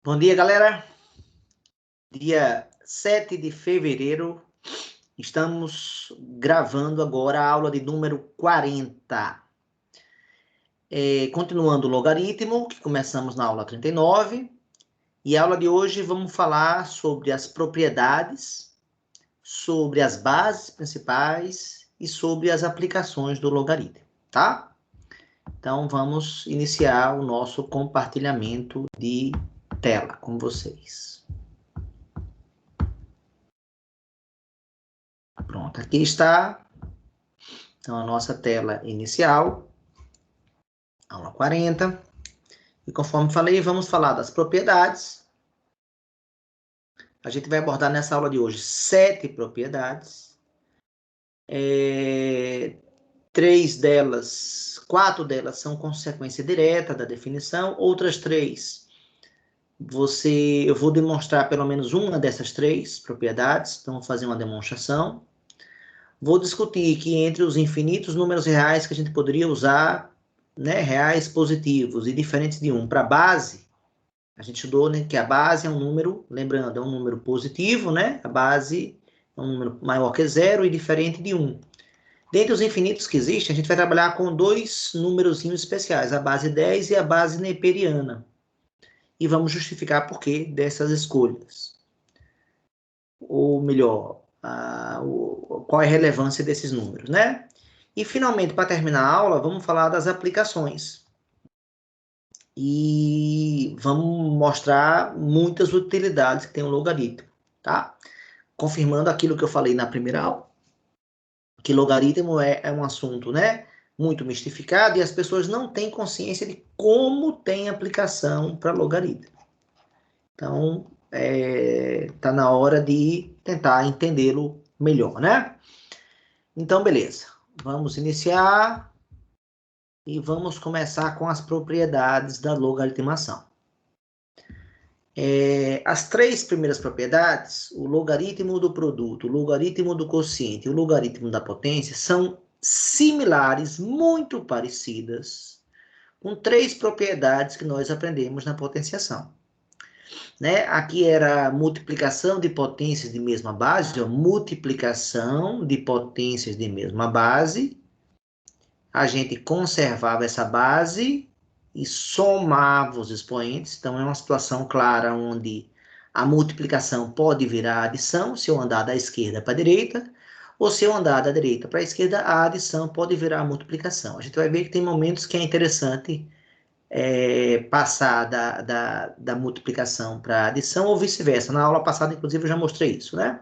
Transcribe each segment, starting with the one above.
Bom dia, galera. Dia 7 de fevereiro, estamos gravando agora a aula de número 40. Continuando o logaritmo, que começamos na aula 39. E a aula de hoje vamos falar sobre as propriedades, sobre as bases principais e sobre as aplicações do logaritmo, tá? Então, vamos iniciar o nosso compartilhamento de tela com vocês. Pronto, aqui está, então, a nossa tela inicial, aula 40. E conforme falei, vamos falar das propriedades. A gente vai abordar nessa aula de hoje 7 propriedades. 4 delas são consequência direta da definição, outras 3 eu vou demonstrar pelo menos uma dessas 3 propriedades, então vou fazer uma demonstração. Vou discutir que entre os infinitos números reais que a gente poderia usar, né, reais positivos e diferentes de 1 para base, a gente estudou, né, que a base é um número, lembrando, é um número positivo, né? A base é um número maior que 0 e diferente de 1. Dentre os infinitos que existem, a gente vai trabalhar com 2 númerozinhos especiais, a base 10 e a base neperiana. E vamos justificar por que dessas escolhas. Ou melhor, qual é a relevância desses números, né? E, finalmente, para terminar a aula, vamos falar das aplicações. E vamos mostrar muitas utilidades que tem o logaritmo, tá? Confirmando aquilo que eu falei na primeira aula, que logaritmo é um assunto, né, muito mistificado e as pessoas não têm consciência de como tem aplicação para logaritmo. Então, tá na hora de tentar entendê-lo melhor, né? Então, beleza. Vamos iniciar e vamos começar com as propriedades da logaritmação. As 3 primeiras propriedades, o logaritmo do produto, o logaritmo do quociente e o logaritmo da potência, são similares, muito parecidas, com 3 propriedades que nós aprendemos na potenciação. Né? Aqui era multiplicação de potências de mesma base, multiplicação de potências de mesma base. A gente conservava essa base e somava os expoentes. Então, é uma situação clara onde a multiplicação pode virar adição, se eu andar da esquerda para a direita, ou se eu andar da direita para a esquerda, a adição pode virar a multiplicação. A gente vai ver que tem momentos que é interessante passar da multiplicação para a adição ou vice-versa. Na aula passada, inclusive, eu já mostrei isso, né?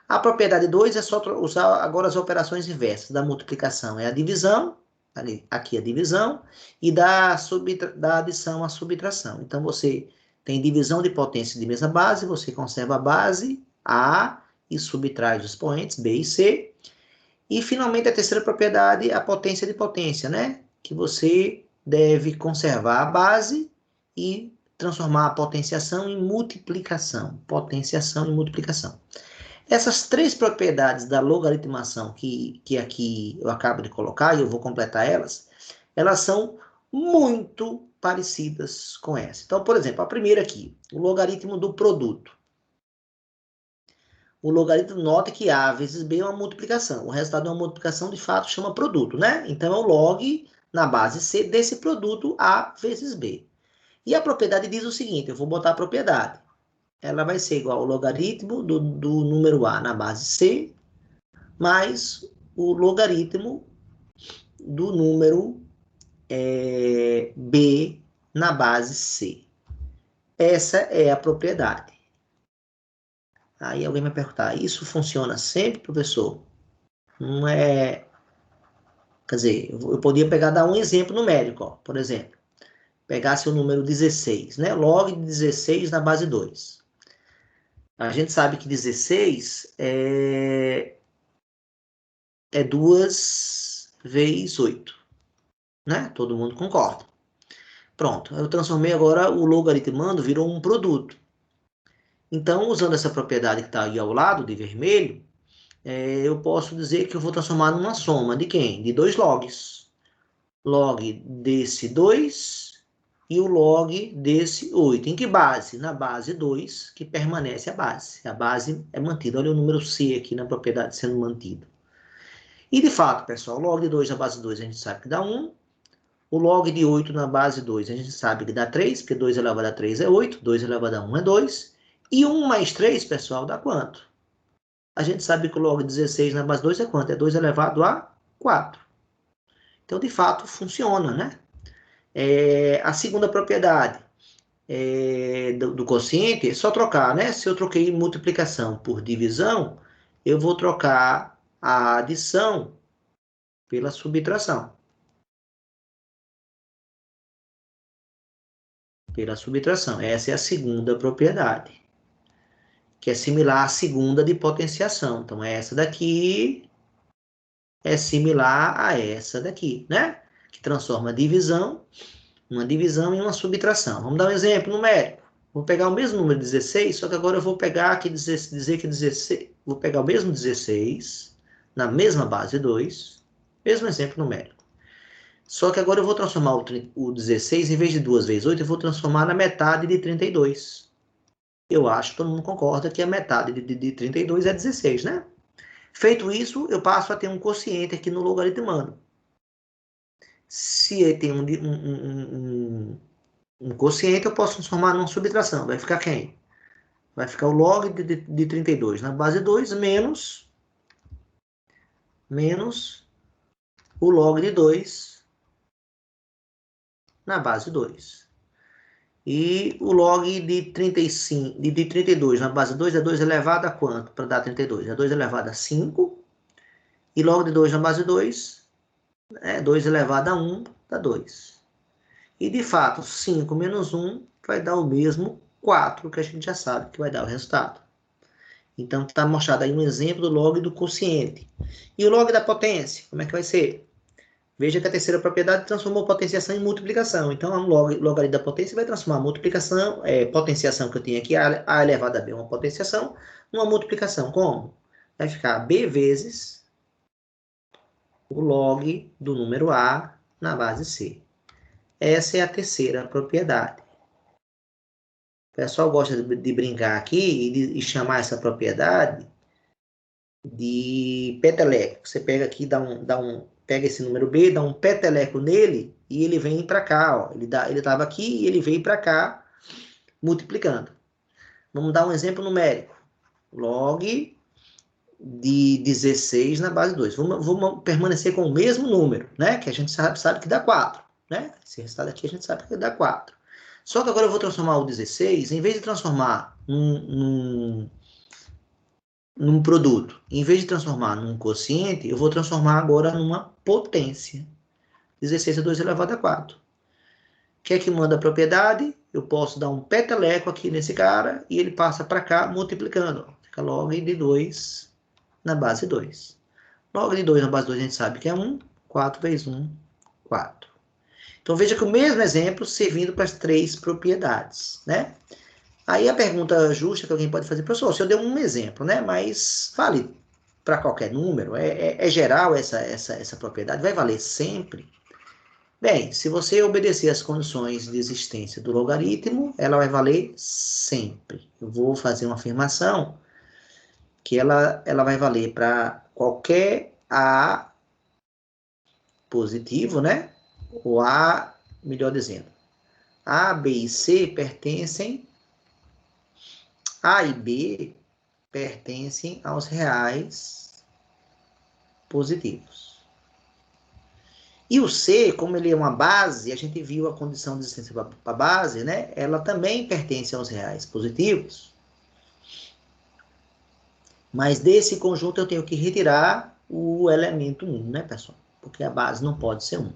A propriedade 2 é só usar agora as operações inversas. Da multiplicação é a divisão, aqui a divisão, e da adição a subtração. Então, você tem divisão de potência de mesma base, você conserva a base, A, e subtrai os expoentes, B e C. E, finalmente, a terceira propriedade é a potência de potência, né? Que você deve conservar a base e transformar a potenciação em multiplicação. Potenciação e multiplicação. Essas 3 propriedades da logaritmação que aqui eu acabo de colocar, e eu vou completar elas são muito parecidas com essa. Então, por exemplo, a primeira aqui, o logaritmo do produto. O logaritmo, nota que A vezes B é uma multiplicação. O resultado de uma multiplicação, de fato, chama produto, né? Então, é o log na base C desse produto A vezes B. E a propriedade diz o seguinte, eu vou botar a propriedade. Ela vai ser igual ao logaritmo do número A na base C, mais o logaritmo do número B na base C. Essa é a propriedade. Aí alguém vai perguntar, isso funciona sempre, professor? Não é... Quer dizer, eu podia dar um exemplo numérico, ó, por exemplo. Pegasse o número 16, né? Log de 16 na base 2. A gente sabe que 16 é 2 vezes 8, né? Todo mundo concorda. Pronto, eu transformei agora o logaritmando, virou um produto. Então, usando essa propriedade que está aí ao lado, de vermelho, eu posso dizer que eu vou transformar numa soma de quem? De 2 logs. Log desse 2 e o log desse 8. Em que base? Na base 2, que permanece a base. A base é mantida. Olha o número C aqui na propriedade sendo mantido. E, de fato, pessoal, o log de 2 na base 2 a gente sabe que dá 1. O log de 8 na base 2 a gente sabe que dá 3, porque 2 elevado a 3 é 8, 2 elevado a 1 é 2. E 1 mais 3, pessoal, dá quanto? A gente sabe que o log de 16 na base 2 é quanto? É 2 elevado a 4. Então, de fato, funciona, né? A segunda propriedade do quociente é só trocar, né? Se eu troquei multiplicação por divisão, eu vou trocar a adição pela subtração. Pela subtração. Essa é a segunda propriedade, que é similar à segunda de potenciação. Então, essa daqui é similar a essa daqui, né? Que transforma uma divisão em uma subtração. Vamos dar um exemplo numérico. Vou pegar o mesmo número 16, só que agora eu vou pegar aqui, dizer que 16, vou pegar o mesmo 16, na mesma base 2, mesmo exemplo numérico. Só que agora eu vou transformar o 16, em vez de 2 vezes 8, eu vou transformar na metade de 32. Eu acho que todo mundo concorda que a metade de 32 é 16, né? Feito isso, eu passo a ter um quociente aqui no logaritmando. Se tem um quociente, eu posso transformar numa subtração. Vai ficar quem? Vai ficar o log de 32 na base 2 menos o log de 2 na base 2. E o log de 35, de 32 na base 2 é 2 elevado a quanto para dar 32? É 2 elevado a 5. E log de 2 na base 2 é 2 elevado a 1 dá 2. E, de fato, 5 menos 1 vai dar o mesmo 4, que a gente já sabe que vai dar o resultado. Então, está mostrado aí um exemplo do log do quociente. E o log da potência, como é que vai ser? Veja que a terceira propriedade transformou potenciação em multiplicação. Então, o logaritmo da potência vai transformar a multiplicação, potenciação que eu tenho aqui, a elevado a b, uma potenciação, numa multiplicação. Como? Vai ficar b vezes o log do número a na base c. Essa é a terceira propriedade. O pessoal gosta de brincar aqui e chamar essa propriedade de peteleco. Você pega aqui, pega esse número B, dá um peteleco nele e ele vem para cá. Ó. Ele estava aqui e ele veio para cá multiplicando. Vamos dar um exemplo numérico. Log de 16 na base 2. Vamos permanecer com o mesmo número, né? Que a gente sabe que dá 4. Né? Esse resultado aqui a gente sabe que dá 4. Só que agora eu vou transformar o 16, em vez de transformar num produto, em vez de transformar num quociente, eu vou transformar agora numa potência. 16 é 2 elevado a 4. O que é que manda a propriedade? Eu posso dar um peteleco aqui nesse cara e ele passa para cá multiplicando. Fica log de 2 na base 2. Log de 2 na base 2 a gente sabe que é 1. 4 vezes 1, 4. Então, veja que o mesmo exemplo servindo para as três propriedades, né? Aí a pergunta justa que alguém pode fazer, professor, se eu dei um exemplo, né? Mas vale para qualquer número? É geral essa propriedade? Vai valer sempre? Bem, se você obedecer às condições de existência do logaritmo, ela vai valer sempre. Eu vou fazer uma afirmação que ela vai valer para qualquer A positivo, né? Ou A, melhor dizendo, A, B e C pertencem, A e B pertencem aos reais positivos. E o C, como ele é uma base, a gente viu a condição de existência para a base, né? Ela também pertence aos reais positivos. Mas desse conjunto eu tenho que retirar o elemento 1, né, pessoal? Porque a base não pode ser 1.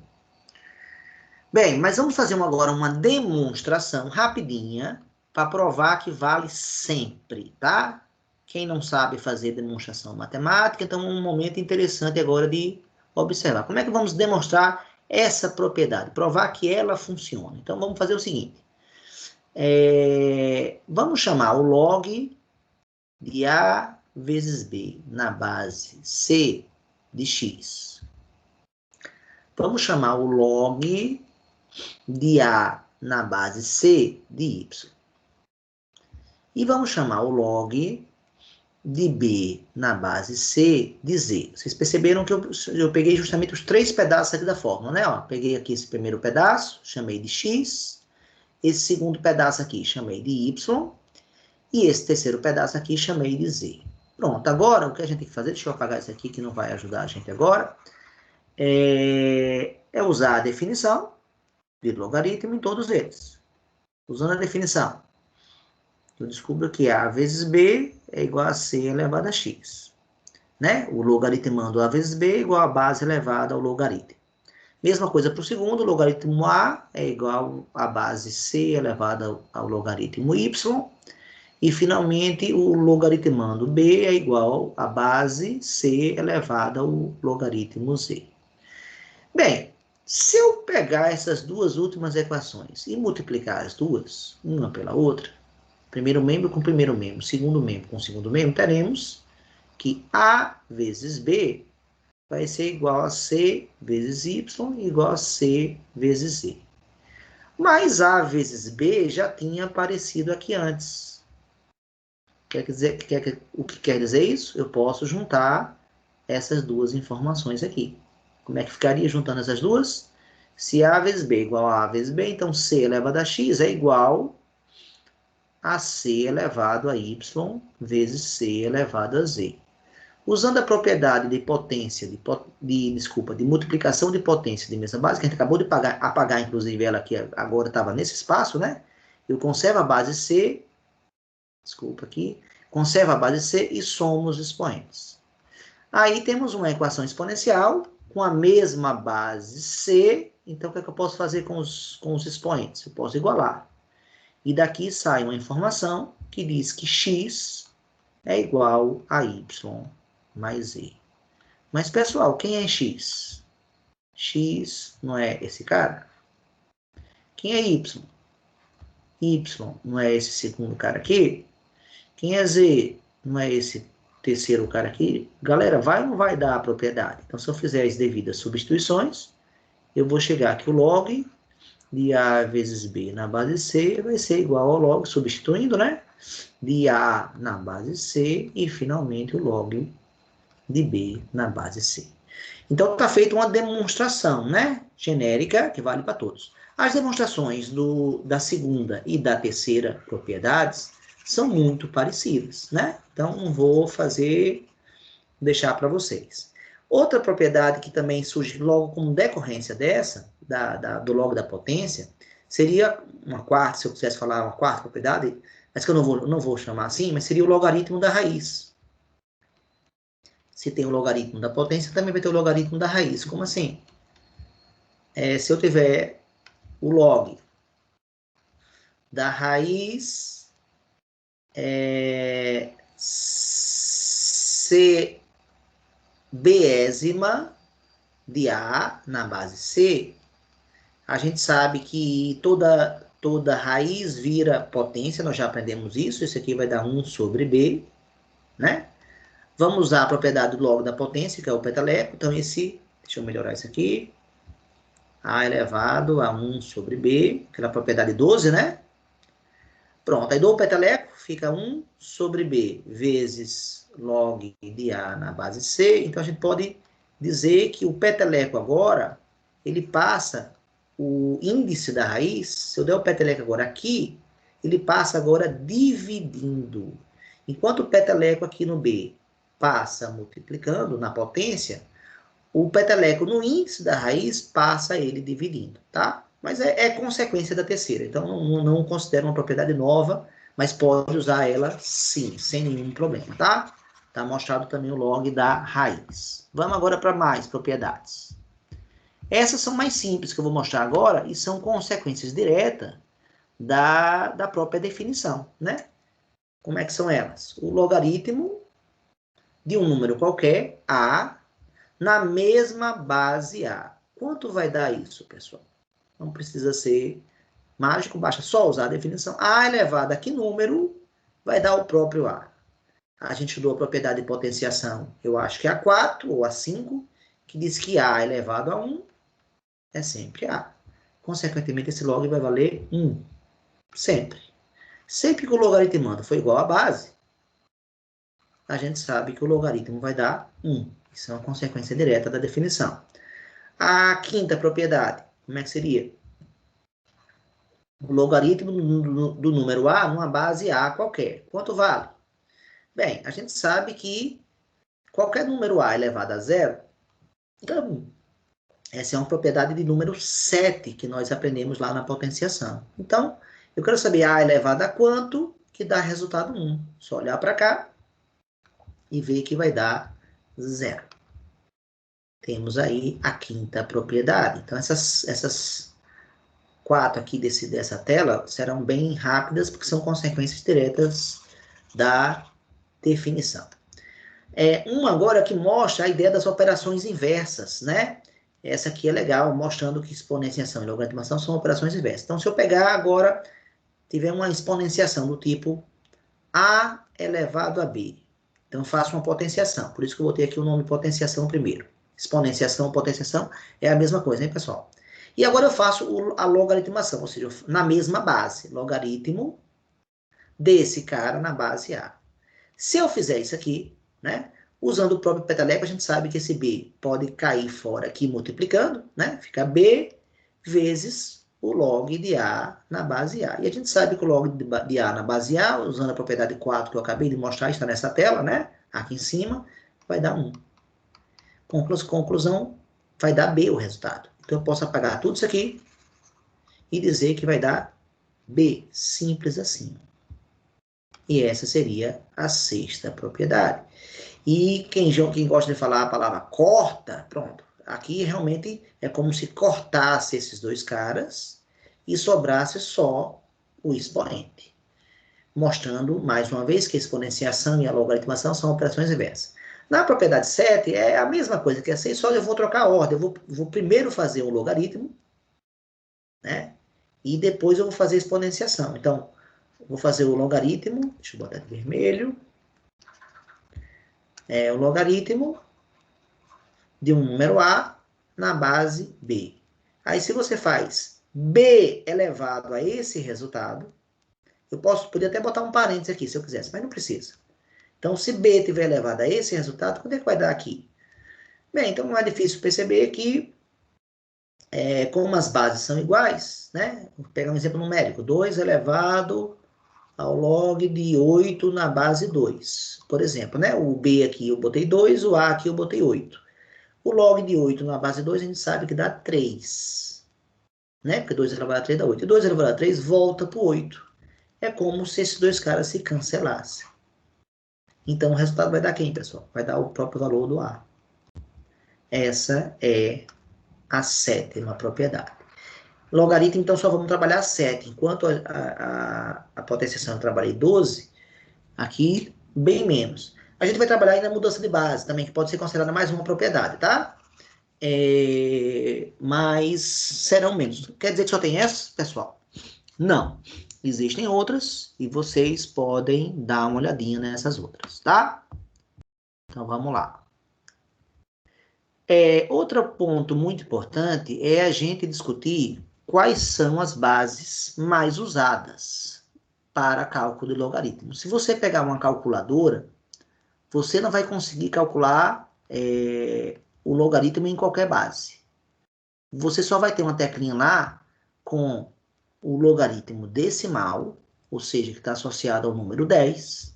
Bem, mas vamos fazer agora uma demonstração rapidinha para provar que vale sempre, tá? Quem não sabe fazer demonstração matemática, então é um momento interessante agora de observar. Como é que vamos demonstrar essa propriedade? Provar que ela funciona. Então, vamos fazer o seguinte. Vamos chamar o log de A vezes B na base C de X. Vamos chamar o log de A na base C de Y. E vamos chamar o log de B na base C de Z. Vocês perceberam que eu peguei justamente os 3 pedaços aqui da fórmula, né? Ó, peguei aqui esse primeiro pedaço, chamei de X. Esse segundo pedaço aqui, chamei de Y. E esse terceiro pedaço aqui, chamei de Z. Pronto, agora o que a gente tem que fazer, deixa eu apagar isso aqui que não vai ajudar a gente agora, é usar a definição de logaritmo em todos eles. Usando a definição, eu descubro que A vezes B é igual a C elevado a X. Né? O logaritmando A vezes B é igual a base elevada ao logaritmo. Mesma coisa para o segundo, o logaritmo A é igual a base C elevada ao logaritmo Y. E, finalmente, o logaritmando B é igual a base C elevada ao logaritmo Z. Bem, se eu pegar essas duas últimas equações e multiplicar as duas, uma pela outra, primeiro membro com primeiro membro, segundo membro com segundo membro, teremos que A vezes B vai ser igual a C vezes Y igual a C vezes Z. Mas A vezes B já tinha aparecido aqui antes. O que quer dizer isso? Eu posso juntar essas duas informações aqui. Como é que ficaria juntando essas duas? Se A vezes B é igual a vezes B, então C elevado a X é igual a C elevado a Y vezes C elevado a Z. Usando a propriedade de potência, de multiplicação de potência de mesa básica, que a gente acabou de apagar, inclusive, ela aqui agora estava nesse espaço, né? Eu conservo a base C, conservo a base C e somo os expoentes. Aí temos uma equação exponencial com a mesma base C, então o que é que eu posso fazer com os expoentes? Eu posso igualar. E daqui sai uma informação que diz que X é igual a Y mais Z. Mas, pessoal, quem é X? X não é esse cara? Quem é Y? Y não é esse segundo cara aqui? Quem é Z? Não é esse terceiro cara aqui? Galera, vai ou não vai dar a propriedade? Então, se eu fizer as devidas substituições, eu vou chegar que o log de A vezes B na base C vai ser igual ao log, substituindo, né? De A na base C e, finalmente, o log de B na base C. Então, está feita uma demonstração, né? Genérica, que vale para todos. As demonstrações da segunda e da terceira propriedades são muito parecidas, né? Então, não vou deixar para vocês. Outra propriedade que também surge logo como decorrência dessa, do log da potência, seria uma quarta, se eu quisesse falar uma quarta propriedade, mas que eu não vou chamar assim, mas seria o logaritmo da raiz. Se tem o logaritmo da potência, também vai ter o logaritmo da raiz. Como assim? Se eu tiver o log da raiz CBésima de A na base C, a gente sabe que toda raiz vira potência, nós já aprendemos isso, isso aqui vai dar 1 sobre B, né? Vamos usar a propriedade do log da potência, que é o peteleco, então deixa eu melhorar isso aqui, A elevado a 1 sobre B, aquela propriedade 12, né? Pronto, aí dou o peteleco, fica 1 sobre B vezes log de A na base C. Então, a gente pode dizer que o peteleco agora, ele passa o índice da raiz, se eu der o peteleco agora aqui, ele passa agora dividindo. Enquanto o peteleco aqui no B passa multiplicando na potência, o peteleco no índice da raiz passa ele dividindo, tá? Mas é consequência da terceira, então não considero uma propriedade nova, mas pode usar ela sim, sem nenhum problema, tá? Tá mostrado também o log da raiz. Vamos agora para mais propriedades. Essas são mais simples que eu vou mostrar agora e são consequências diretas da própria definição, né? Como é que são elas? O logaritmo de um número qualquer, A, na mesma base A. Quanto vai dar isso, pessoal? Não precisa ser mágico, basta só usar a definição. A elevado a que número vai dar o próprio A? A gente estudou a propriedade de potenciação, eu acho que é a 4 ou a 5, que diz que A elevado a 1 é sempre A. consequentemente, esse log vai valer 1. Sempre. Sempre que o logaritmando for igual à base, a gente sabe que o logaritmo vai dar 1. Isso é uma consequência direta da definição. A quinta propriedade, como é que seria? O logaritmo do número A numa base A qualquer. Quanto vale? Bem, a gente sabe que qualquer número A elevado a zero, então, essa é uma propriedade de número 7 que nós aprendemos lá na potenciação. Então, eu quero saber A elevado a quanto que dá resultado 1. Só olhar para cá e ver que vai dar 0. Temos aí a quinta propriedade. Então, essas 4 aqui dessa tela serão bem rápidas, porque são consequências diretas da definição. Uma agora que mostra a ideia das operações inversas, né? Essa aqui é legal, mostrando que exponenciação e logaritmação são operações inversas. Então, se eu pegar agora, tiver uma exponenciação do tipo A elevado a B. Então, eu faço uma potenciação. Por isso que eu botei aqui o nome potenciação primeiro. Exponenciação, potenciação é a mesma coisa, hein, pessoal? E agora eu faço a logaritmação, ou seja, na mesma base. Logaritmo desse cara na base A. Se eu fizer isso aqui, né? Usando o próprio peteleco, a gente sabe que esse B pode cair fora aqui multiplicando, né? Fica B vezes o log de A na base A. E a gente sabe que o log de A na base A, usando a propriedade 4 que eu acabei de mostrar, está nessa tela, né? Aqui em cima, vai dar 1. Conclusão, vai dar B o resultado. Então eu posso apagar tudo isso aqui e dizer que vai dar B. Simples assim. E essa seria a sexta propriedade. E quem gosta de falar a palavra corta, pronto. Aqui realmente é como se cortasse esses dois caras e sobrasse só o expoente. Mostrando, mais uma vez, que a exponenciação e a logaritmação são operações inversas. Na propriedade 7, é a mesma coisa que a 6, só eu vou trocar a ordem. Eu vou primeiro fazer o logaritmo, né? E depois eu vou fazer a exponenciação. Então, eu vou fazer o logaritmo, deixa eu botar de vermelho. O logaritmo de um número A na base B. Aí, se você faz B elevado a esse resultado, eu podia até botar um parênteses aqui, se eu quisesse, mas não precisa. Então, se B estiver elevado a esse resultado, quanto é que vai dar aqui? Bem, então não é difícil perceber que, como as bases são iguais, né? Vou pegar um exemplo numérico. 2 elevado ao log de 8 na base 2. Por exemplo, né? O B aqui eu botei 2, o A aqui eu botei 8. O log de 8 na base 2 a gente sabe que dá 3. Né? Porque 2 elevado a 3 dá 8. E 2 elevado a 3 volta para o 8. É como se esses dois caras se cancelassem. Então o resultado vai dar quem, pessoal? Vai dar o próprio valor do A. Essa é a sétima propriedade. Logaritmo, então, só vamos trabalhar 7. Enquanto a potenciação eu trabalhei 12, aqui bem menos. A gente vai trabalhar aí na mudança de base também, que pode ser considerada mais uma propriedade, tá? Mas serão menos. Quer dizer que só tem essas, pessoal? Não. Existem outras e vocês podem dar uma olhadinha nessas outras, tá? Então, vamos lá. Outro ponto muito importante é a gente discutir quais são as bases mais usadas para cálculo de logaritmo. Se você pegar uma calculadora, você não vai conseguir calcular o logaritmo em qualquer base. Você só vai ter uma teclinha lá com o logaritmo decimal, ou seja, que está associado ao número 10,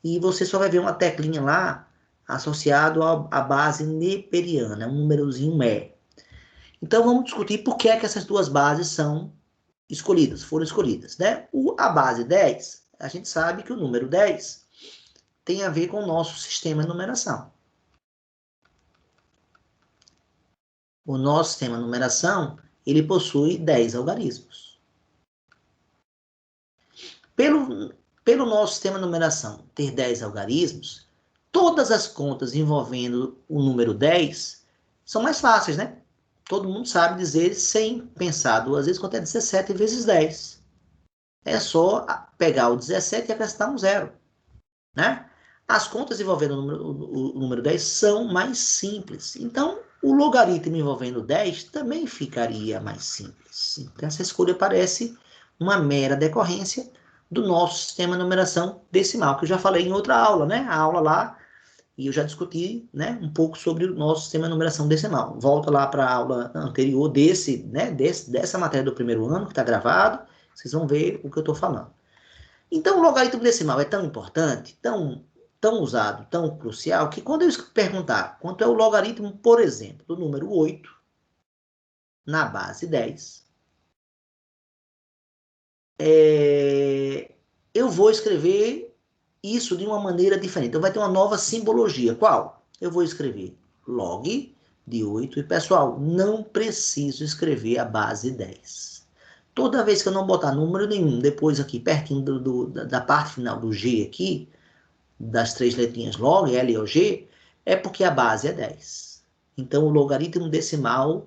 e você só vai ver uma teclinha lá associado à base neperiana, um númerozinho mé. Então, vamos discutir por que essas duas bases foram escolhidas, né? A base 10, a gente sabe que o número 10 tem a ver com o nosso sistema de numeração. O nosso sistema de numeração, ele possui 10 algarismos. Pelo nosso sistema de numeração ter 10 algarismos, todas as contas envolvendo o número 10 são mais fáceis, né? Todo mundo sabe dizer, sem pensar duas vezes, quanto é 17 vezes 10. É só pegar o 17 e acrescentar um zero, né? As contas envolvendo o número 10 são mais simples. Então, O logaritmo envolvendo 10 também ficaria mais simples. Então, essa escolha parece uma mera decorrência do nosso sistema de numeração decimal, que eu já falei em outra aula, né? A aula lá, e eu já discuti, né, um pouco sobre o nosso sistema de numeração decimal. Volta lá para a aula anterior dessa matéria do primeiro ano, que está gravado, vocês vão ver o que eu estou falando. Então, o logaritmo decimal é tão importante, tão usado, tão crucial, que quando eu perguntar quanto é o logaritmo, por exemplo, do número 8 na base 10, eu vou escrever isso de uma maneira diferente. Então, vai ter uma nova simbologia. Qual? Eu vou escrever log de 8. E, pessoal, não preciso escrever a base 10. Toda vez que eu não botar número nenhum, depois aqui, pertinho da parte final do G aqui, das 3 letrinhas log, L ou G, é porque a base é 10. Então, o logaritmo decimal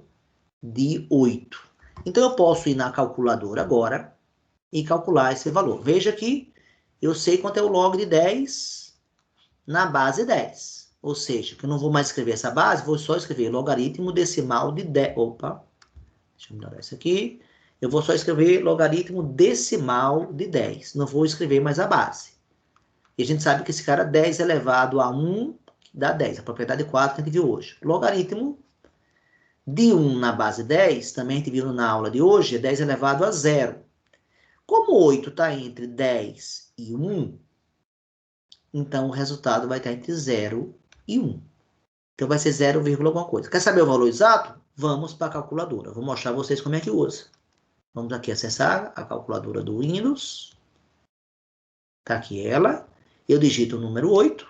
de 8. Então, eu posso ir na calculadora agora e calcular esse valor. Veja que eu sei quanto é o log de 10 na base 10. Ou seja, que eu não vou mais escrever essa base, vou só escrever logaritmo decimal de 10. Opa, deixa eu melhorar isso aqui. Eu vou só escrever logaritmo decimal de 10. Não vou escrever mais a base. E a gente sabe que esse cara 10 elevado a 1 dá 10. A propriedade 4 que a gente viu hoje. Logaritmo de 1 na base 10, também a gente viu na aula de hoje, é 10 elevado a 0. Como 8 está entre 10 e 1, então o resultado vai estar entre 0 e 1. Então vai ser 0, alguma coisa. Quer saber o valor exato? Vamos para a calculadora. Vou mostrar a vocês como é que usa. Vamos aqui acessar a calculadora do Windows. Está aqui ela. Eu digito o número 8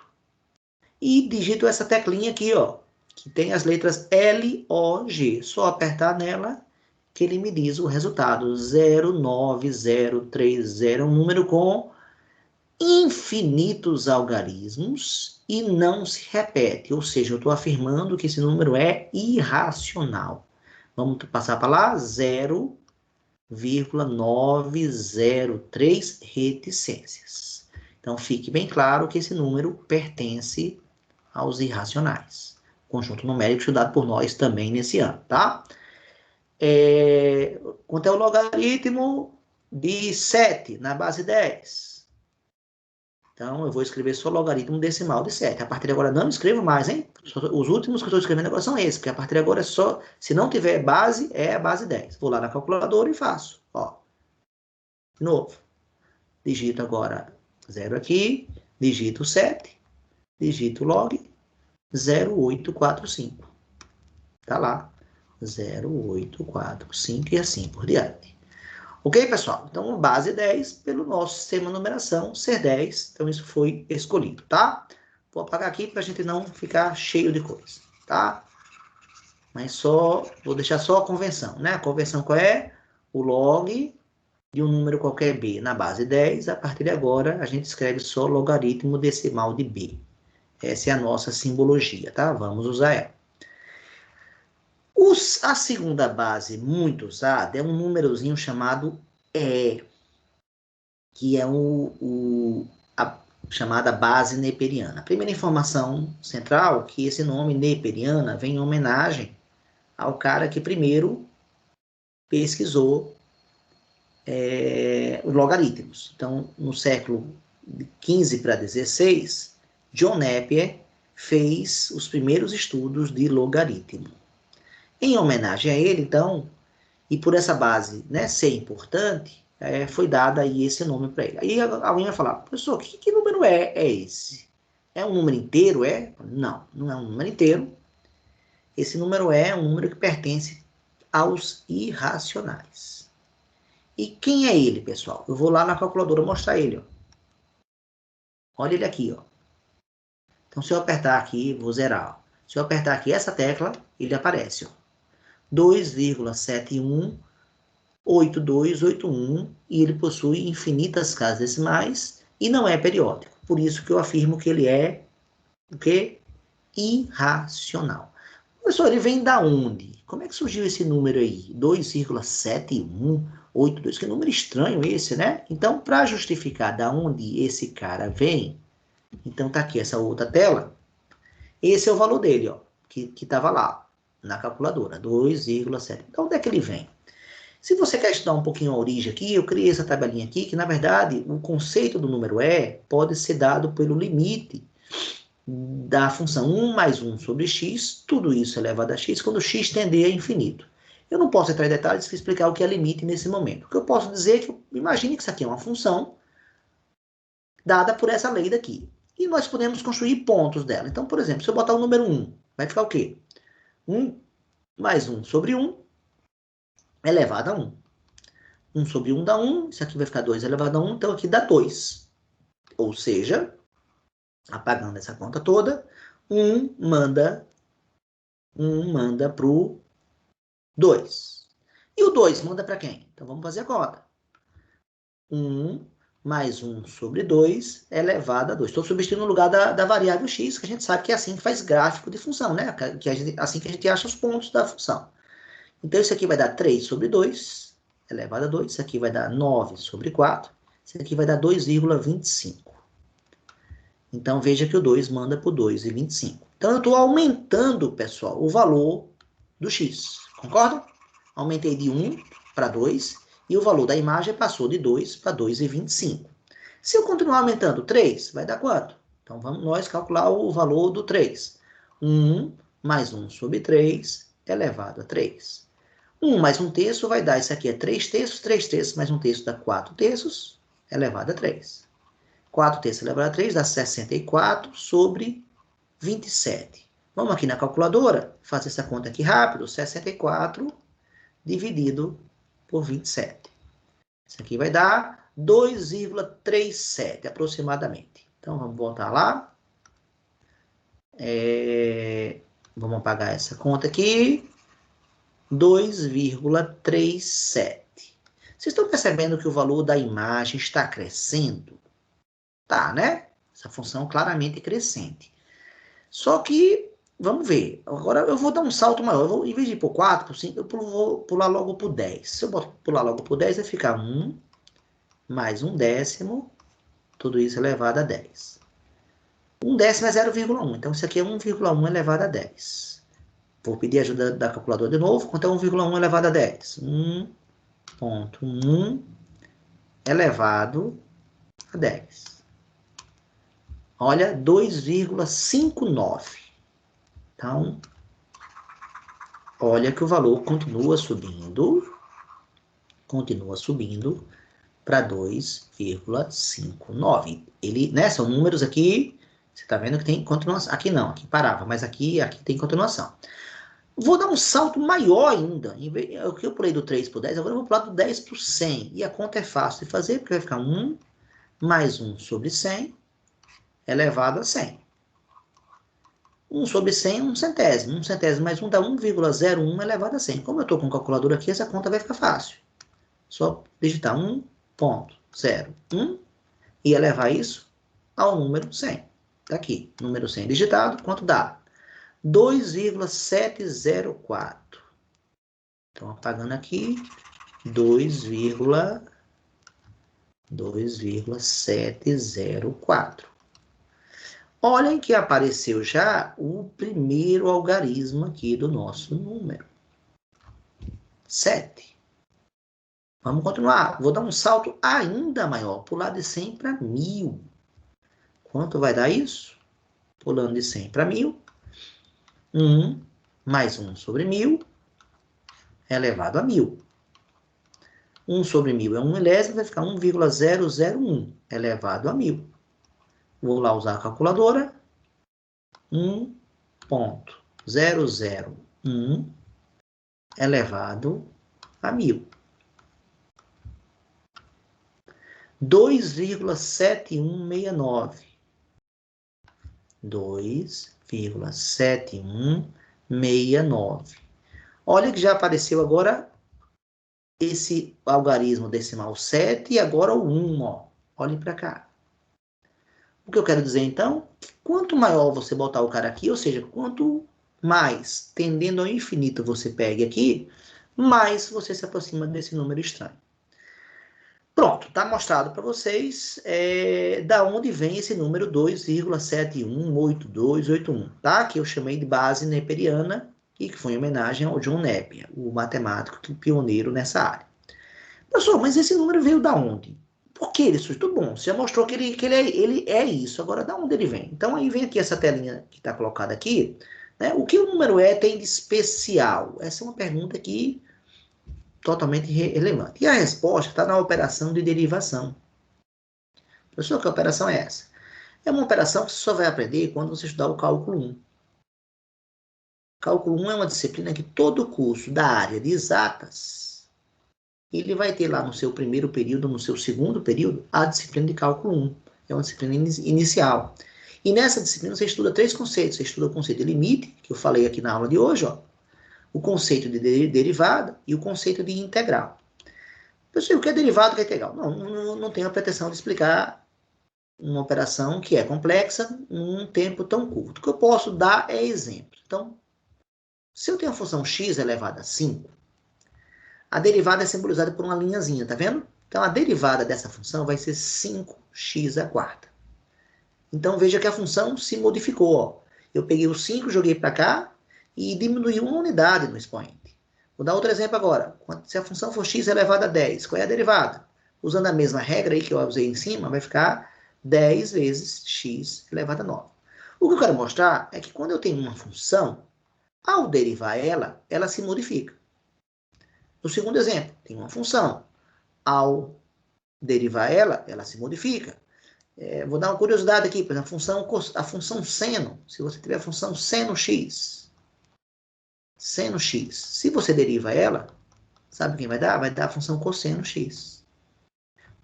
e digito essa teclinha aqui, ó, que tem as letras LOG. Só apertar nela que ele me diz o resultado. 09030, um número com infinitos algarismos e não se repete. Ou seja, eu estou afirmando que esse número é irracional. Vamos passar para lá, 0,903 reticências. Então, fique bem claro que esse número pertence aos irracionais. Conjunto numérico estudado por nós também nesse ano, tá? Quanto é o logaritmo de 7 na base 10? Então, eu vou escrever só logaritmo decimal de 7. A partir de agora, não escrevo mais, hein? Os últimos que eu estou escrevendo agora são esses, porque a partir de agora é só, se não tiver base, é a base 10. Vou lá na calculadora e faço, ó. De novo. Digito agora 0 aqui, digito 7, digito log 0,845. Tá lá. 0,845 e assim por diante. Ok, pessoal? Então, base 10 pelo nosso sistema de numeração ser 10. Então, isso foi escolhido, tá? Vou apagar aqui para a gente não ficar cheio de coisa, tá? Mas vou deixar só a convenção, né? A convenção qual é? O log de um número qualquer b na base 10. A partir de agora, a gente escreve só logaritmo decimal de b. Essa é a nossa simbologia, tá? Vamos usar ela. A segunda base muito usada é um númerozinho chamado E, que é a chamada base neperiana. A primeira informação central é que esse nome neperiana vem em homenagem ao cara que primeiro pesquisou os logaritmos. Então, no século XV para XVI, John Napier fez os primeiros estudos de logaritmo. Em homenagem a ele, então, e por essa base, né, ser importante, foi dado aí esse nome para ele. Aí alguém vai falar, professor, que número é esse? É um número inteiro, Não, não é um número inteiro. Esse número é um número que pertence aos irracionais. E quem é ele, pessoal? Eu vou lá na calculadora mostrar ele, ó. Olha ele aqui, ó. Então, se eu apertar aqui, vou zerar, ó. Se eu apertar aqui essa tecla, ele aparece, ó. 2,718281, e ele possui infinitas casas decimais e não é periódico. Por isso que eu afirmo que ele é o quê? Irracional. Professor, ele vem da onde? Como é que surgiu esse número aí? 2,7182. Que número estranho esse, né? Então, para justificar da onde esse cara vem, então tá aqui essa outra tela. Esse é o valor dele, ó, que estava lá. na calculadora, 2,7. Então, onde é que ele vem? Se você quer estudar um pouquinho a origem aqui, eu criei essa tabelinha aqui, que na verdade o conceito do número E pode ser dado pelo limite da função 1 mais 1 sobre x, tudo isso elevado a x, quando x tender a infinito. Eu não posso entrar em detalhes e explicar o que é limite nesse momento. O que eu posso dizer é que, imagine que isso aqui é uma função dada por essa lei daqui. E nós podemos construir pontos dela. Então, por exemplo, se eu botar o número 1, vai ficar o quê? 1 mais 1 sobre 1 elevado a 1. 1 sobre 1 dá 1, isso aqui vai ficar 2 elevado a 1, então aqui dá 2. Ou seja, apagando essa conta toda, 1 manda para o 2. E o 2 manda para quem? Então vamos fazer a conta. 1 mais 1 sobre 2 elevado a 2. Estou substituindo no lugar da variável x, que a gente sabe que é assim que faz gráfico de função, né? Assim que a gente acha os pontos da função. Então isso aqui vai dar 3 sobre 2 elevado a 2. Isso aqui vai dar 9 sobre 4. Isso aqui vai dar 2,25. Então veja que o 2 manda para o 2,25. Então eu estou aumentando, pessoal, o valor do x. Concordam? Aumentei de 1 para 2 e o valor da imagem passou de 2 para 2,25. Se eu continuar aumentando 3, vai dar quanto? Então vamos nós calcular o valor do 3. 1 mais 1 sobre 3 elevado a 3. 1 mais 1 terço vai dar, isso aqui é 3 terços, 3 terços mais 1 terço dá 4 terços, elevado a 3. 4 terços elevado a 3 dá 64 sobre 27. Vamos aqui na calculadora, fazer essa conta aqui rápido, 64 dividido por 27. Isso aqui vai dar 2,37 aproximadamente. Então, vamos voltar lá. Vamos apagar essa conta aqui. 2,37. Vocês estão percebendo que o valor da imagem está crescendo? Tá, né? Essa função claramente crescente. Só que, vamos ver. Agora eu vou dar um salto maior. Em vez de ir por 4, por 5, eu vou pular logo por 10. Se eu pular logo por 10, vai ficar 1 mais 1 décimo. Tudo isso elevado a 10. 1 décimo é 0,1. Então, isso aqui é 1,1 elevado a 10. Vou pedir ajuda da calculadora de novo. Quanto é 1,1 elevado a 10? 1,1 elevado a 10. Olha, 2,59. Então, olha que o valor continua subindo para 2,59. Ele, né, são números aqui, você está vendo que tem continuação. Aqui não, aqui parava, mas aqui tem continuação. Vou dar um salto maior ainda. O que eu pulei do 3 para o 10, agora eu vou pular do 10 para o 100. E a conta é fácil de fazer, porque vai ficar 1 mais 1 sobre 100 elevado a 100. 1 sobre 100 é 1 centésimo. 1 centésimo mais 1 dá 1,01 elevado a 100. Como eu estou com o calculador aqui, essa conta vai ficar fácil. Só digitar 1,01 e elevar isso ao número 100. Está aqui, número 100 digitado, quanto dá? 2,704. Então, apagando aqui, 2,704. Olhem que apareceu já o primeiro algarismo aqui do nosso número. 7. Vamos continuar. Vou dar um salto ainda maior, pular de 100 para 1000. Quanto vai dar isso? Pulando de 100 para 1000. 1 mais 1 sobre 1000 elevado a 1000. 1 sobre 1000 é 1 milésimo, vai ficar 1,001 elevado a 1000. Vou lá usar a calculadora. 1,001 elevado a 1000. 2,7169. 2,7169. Olha que já apareceu agora esse algarismo decimal 7 e agora o 1, ó. Olhem para cá. O que eu quero dizer, então, quanto maior você botar o cara aqui, ou seja, quanto mais tendendo ao infinito você pegue aqui, mais você se aproxima desse número estranho. Pronto, está mostrado para vocês da onde vem esse número 2,718281, tá? Que eu chamei de base neperiana e que foi em homenagem ao John Napier, o matemático pioneiro nessa área. Professor, mas esse número veio da onde? Por que ele surgiu? Tudo bom, você já mostrou que ele é isso, agora da onde ele vem? Então aí vem aqui essa telinha que está colocada aqui, né? O que o número E tem de especial? Essa é uma pergunta aqui totalmente relevante. E a resposta está na operação de derivação. Professor, que operação é essa? É uma operação que você só vai aprender quando você estudar o cálculo 1. Cálculo 1 é uma disciplina que todo curso da área de exatas, ele vai ter lá no seu primeiro período, no seu segundo período, a disciplina de cálculo 1. É uma disciplina inicial. E nessa disciplina você estuda 3 conceitos. Você estuda o conceito de limite, que eu falei aqui na aula de hoje, ó, o conceito de derivada e o conceito de integral. Pessoal, o que é derivada e o que é integral? Não tenho a pretensão de explicar uma operação que é complexa num tempo tão curto. O que eu posso dar é exemplo. Então, se eu tenho a função x elevada a 5, a derivada é simbolizada por uma linhazinha, tá vendo? Então, a derivada dessa função vai ser 5x à quarta. Então, veja que a função se modificou. Ó. Eu peguei o 5, joguei para cá e diminui uma unidade no expoente. Vou dar outro exemplo agora. Se a função for x elevado a 10, qual é a derivada? Usando a mesma regra aí que eu usei em cima, vai ficar 10 vezes x elevado a 9. O que eu quero mostrar é que quando eu tenho uma função, ao derivar ela, ela se modifica. No segundo exemplo, tem uma função. Ao derivar ela, ela se modifica. Vou dar uma curiosidade aqui, por exemplo, a função seno. Se você tiver a função seno x, se você deriva ela, sabe quem vai dar? Vai dar a função cosseno x.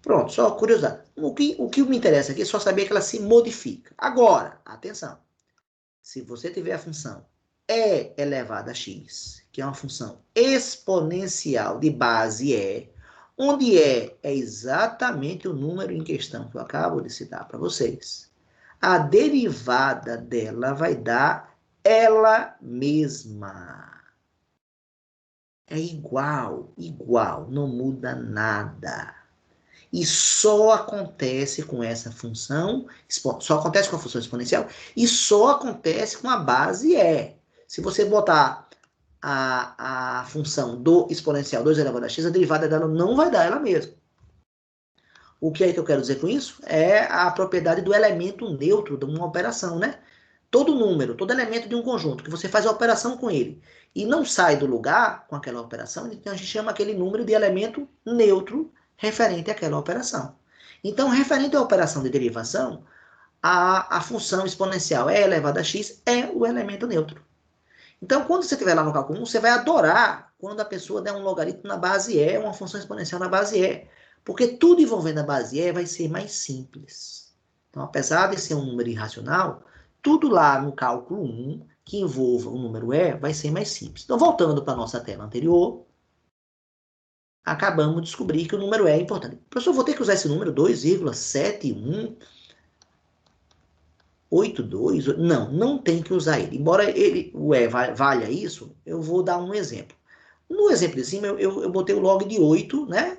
Pronto, só curiosidade. O que me interessa aqui é só saber que ela se modifica. Agora, atenção. Se você tiver a função e elevado a x, que é uma função exponencial de base e, onde é exatamente o número em questão que eu acabo de citar para vocês, a derivada dela vai dar ela mesma. É igual, não muda nada. E só acontece com essa função, só acontece com a função exponencial e só acontece com a base E. Se você botar a função do exponencial 2 elevado a x, a derivada dela não vai dar ela mesma. O que é que eu quero dizer com isso? É a propriedade do elemento neutro de uma operação, né? Todo número, todo elemento de um conjunto, que você faz a operação com ele e não sai do lugar com aquela operação, então a gente chama aquele número de elemento neutro referente àquela operação. Então, referente à operação de derivação, a função exponencial e elevada a x é o elemento neutro. Então, quando você estiver lá no cálculo 1, você vai adorar quando a pessoa der um logaritmo na base E, uma função exponencial na base E. Porque tudo envolvendo a base E vai ser mais simples. Então, apesar de ser um número irracional, tudo lá no cálculo 1, que envolva o número E, vai ser mais simples. Então, voltando para a nossa tela anterior, acabamos de descobrir que o número E é importante. Professor, vou ter que usar esse número 2,7182? Não tem que usar ele. Embora o E valha isso, eu vou dar um exemplo. No exemplo de cima, eu botei o log de 8, né,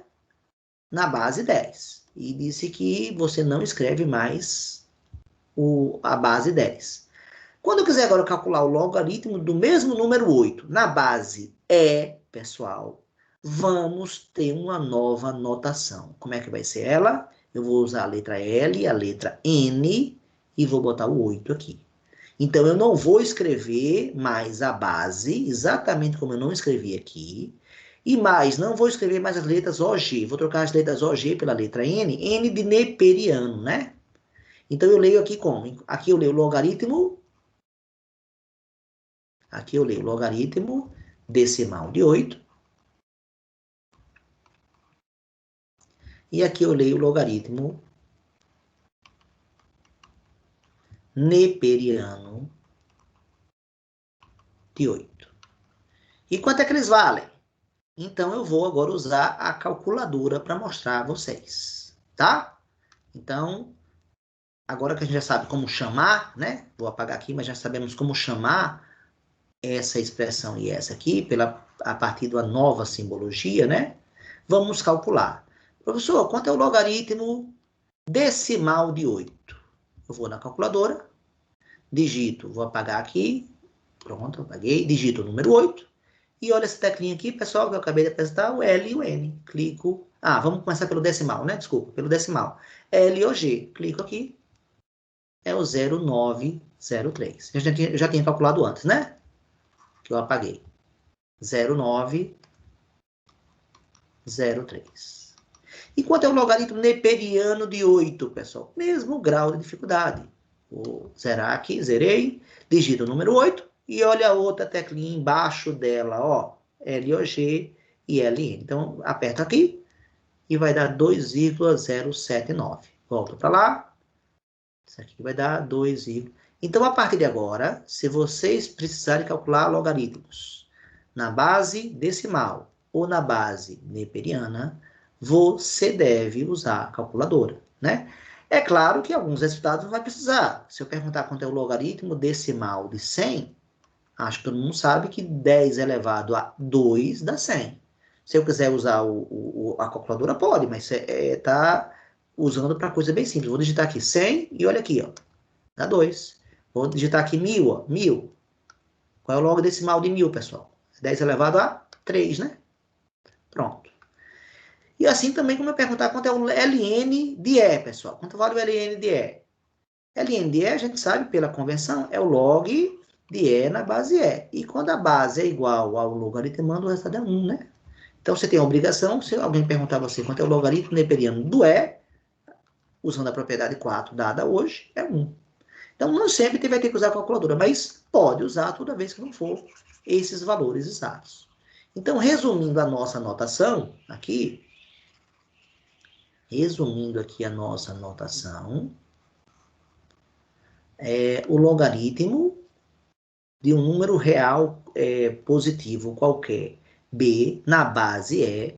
na base 10. E disse que você não escreve mais a base 10. Quando eu quiser agora calcular o logaritmo do mesmo número 8 na base E, pessoal, vamos ter uma nova notação. Como é que vai ser ela? Eu vou usar a letra L e a letra N e vou botar o 8 aqui. Então, eu não vou escrever mais a base, exatamente como eu não escrevi aqui, e mais, não vou escrever mais as letras OG. Vou trocar as letras OG pela letra N, N de neperiano, né? Então, eu leio aqui como? Aqui eu leio logaritmo decimal de 8. E aqui eu leio o logaritmo neperiano de 8. E quanto é que eles valem? Então, eu vou agora usar a calculadora para mostrar a vocês, tá? Então, agora que a gente já sabe como chamar, né? Vou apagar aqui, mas já sabemos como chamar essa expressão e essa aqui, a partir de uma nova simbologia, né? Vamos calcular. Professor, quanto é o logaritmo decimal de 8? Eu vou na calculadora, digito, vou apagar aqui, Pronto, apaguei, digito o número 8. E olha essa teclinha aqui, pessoal, que eu acabei de apresentar, o L e o N. Clico. Ah, vamos começar pelo decimal, né? Desculpa, pelo decimal. L ou G. Clico aqui. É o 0903. Eu já tinha calculado antes, né? Que eu apaguei. 0903. E quanto é o logaritmo neperiano de 8, pessoal? Mesmo grau de dificuldade. Vou zerar aqui, zerei. Digito o número 8. E olha a outra teclinha embaixo dela, ó. L ou G e LN. Então, aperto aqui e vai dar 2,079. Volto para lá. Isso aqui vai dar 2, então, a partir de agora, se vocês precisarem calcular logaritmos na base decimal ou na base neperiana, você deve usar a calculadora, né? É claro que alguns resultados não vai precisar. Se eu perguntar quanto é o logaritmo decimal de 100, acho que todo mundo sabe que 10 elevado a 2 dá 100. Se eu quiser usar a calculadora, pode, mas tá usando para coisa bem simples. Vou digitar aqui 100 e olha aqui, ó, dá 2. Vou digitar aqui 1000, ó, 1000. Qual é o log decimal de 1000, pessoal? 10 elevado a 3, né? Pronto. E assim também como eu perguntar quanto é o ln de E, pessoal. Quanto vale o ln de E? ln de E, a gente sabe pela convenção, é o log de E na base E. E quando a base é igual ao logaritmando, o resultado é 1, né? Então você tem a obrigação, se alguém perguntar a você quanto é o logaritmo neperiano do E, usando a propriedade 4 dada hoje, é 1. Então, não sempre vai ter que usar a calculadora, mas pode usar toda vez que não for esses valores exatos. Então, resumindo a nossa notação aqui, o logaritmo de um número real positivo qualquer, B, na base E,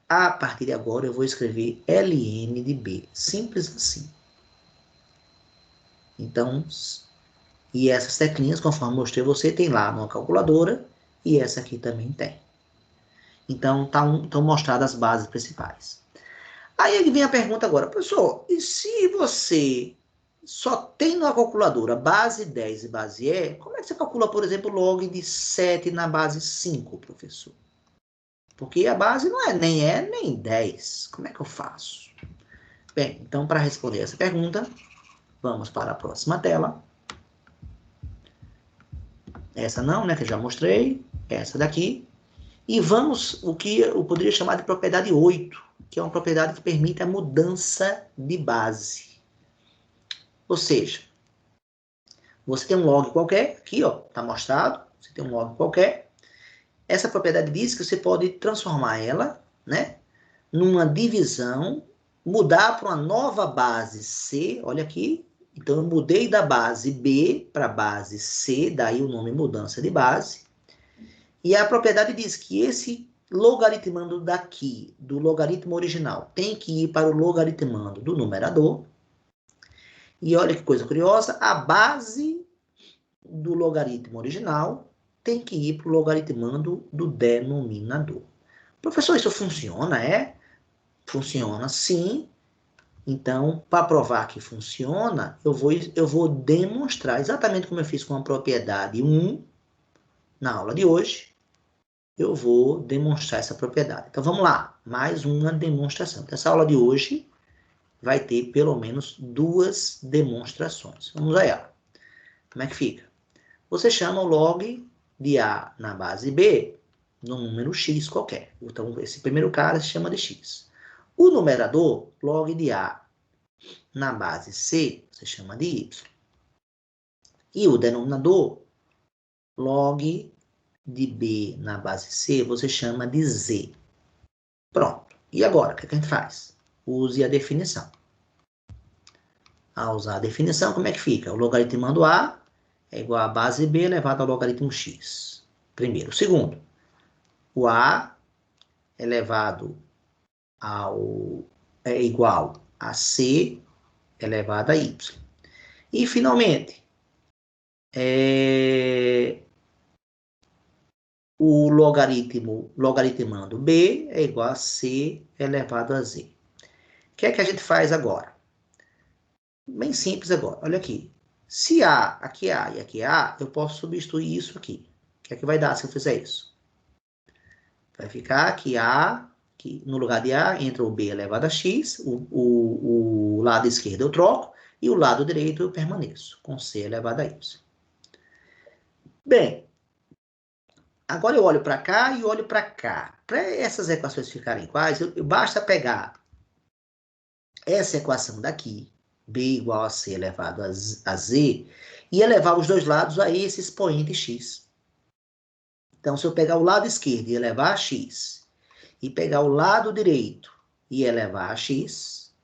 a partir de agora eu vou escrever ln de B, simples assim. Então, e essas teclinhas, conforme mostrei você, tem lá numa calculadora, e essa aqui também tem. Então, estão mostradas as bases principais. Aí vem a pergunta agora, professor, e se você só tem na calculadora base 10 e base E, como é que você calcula, por exemplo, log de 7 na base 5, professor? Porque a base não é nem E nem 10. Como é que eu faço? Bem, então, para responder essa pergunta, vamos para a próxima tela. Essa não, né, que eu já mostrei. Essa daqui. E vamos o que eu poderia chamar de propriedade 8, que é uma propriedade que permite a mudança de base. Ou seja, você tem um log qualquer, aqui ó, está mostrado, você tem um log qualquer. Essa propriedade diz que você pode transformar ela, né, numa divisão, mudar para uma nova base C, olha aqui. Então, eu mudei da base B para a base C, daí o nome mudança de base. E a propriedade diz que esse logaritmando daqui, do logaritmo original, tem que ir para o logaritmando do numerador. E olha que coisa curiosa, a base do logaritmo original tem que ir para o logaritmando do denominador. Professor, isso funciona? Funciona sim. Então, para provar que funciona, eu vou demonstrar exatamente como eu fiz com a propriedade 1 na aula de hoje. Eu vou demonstrar essa propriedade. Então, vamos lá. Mais uma demonstração. Então, essa aula de hoje vai ter pelo menos 2 demonstrações. Vamos a ela. Como é que fica? Você chama o log de A na base B no número x qualquer. Então, esse primeiro cara se chama de x. O numerador, log de A na base C, você chama de y. E o denominador, log de B na base C, você chama de z. Pronto. E agora, o que a gente faz? Use a definição. Ao usar a definição, como é que fica? O logaritmando A é igual a base B elevado ao logaritmo x. Primeiro. Segundo, o A elevado é igual a C elevado a y. E, finalmente, o logaritmando B é igual a C elevado a Z. O que é que a gente faz agora? Bem simples agora. Olha aqui. Se A, aqui A e aqui A, eu posso substituir isso aqui. O que é que vai dar se eu fizer isso? Vai ficar aqui A, que no lugar de A entra o B elevado a X, o lado esquerdo eu troco, e o lado direito eu permaneço, com C elevado a Y. Bem, agora eu olho para cá e olho para cá. Para essas equações ficarem iguais, basta pegar essa equação daqui, B igual a C elevado a Z, e elevar os dois lados a esse expoente X. Então, se eu pegar o lado esquerdo e elevar a X, e pegar o lado direito e elevar a X,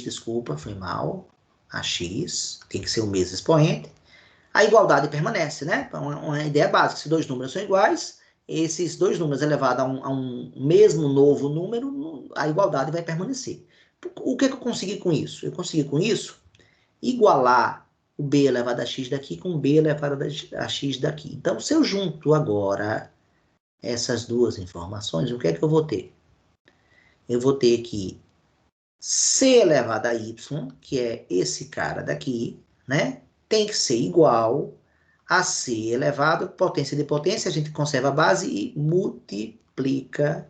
desculpa, foi mal, a X, tem que ser o mesmo expoente, a igualdade permanece, né? Então, uma ideia básica, se dois números são iguais, esses dois números elevados a um mesmo novo número, a igualdade vai permanecer. O que eu consegui com isso? Eu consegui com isso igualar o B elevado a X daqui com o B elevado a X daqui. Então, se eu junto agora essas duas informações, o que é que eu vou ter? Eu vou ter que C elevado a Y, que é esse cara daqui, né? Tem que ser igual a C elevado, potência de potência, a gente conserva a base e multiplica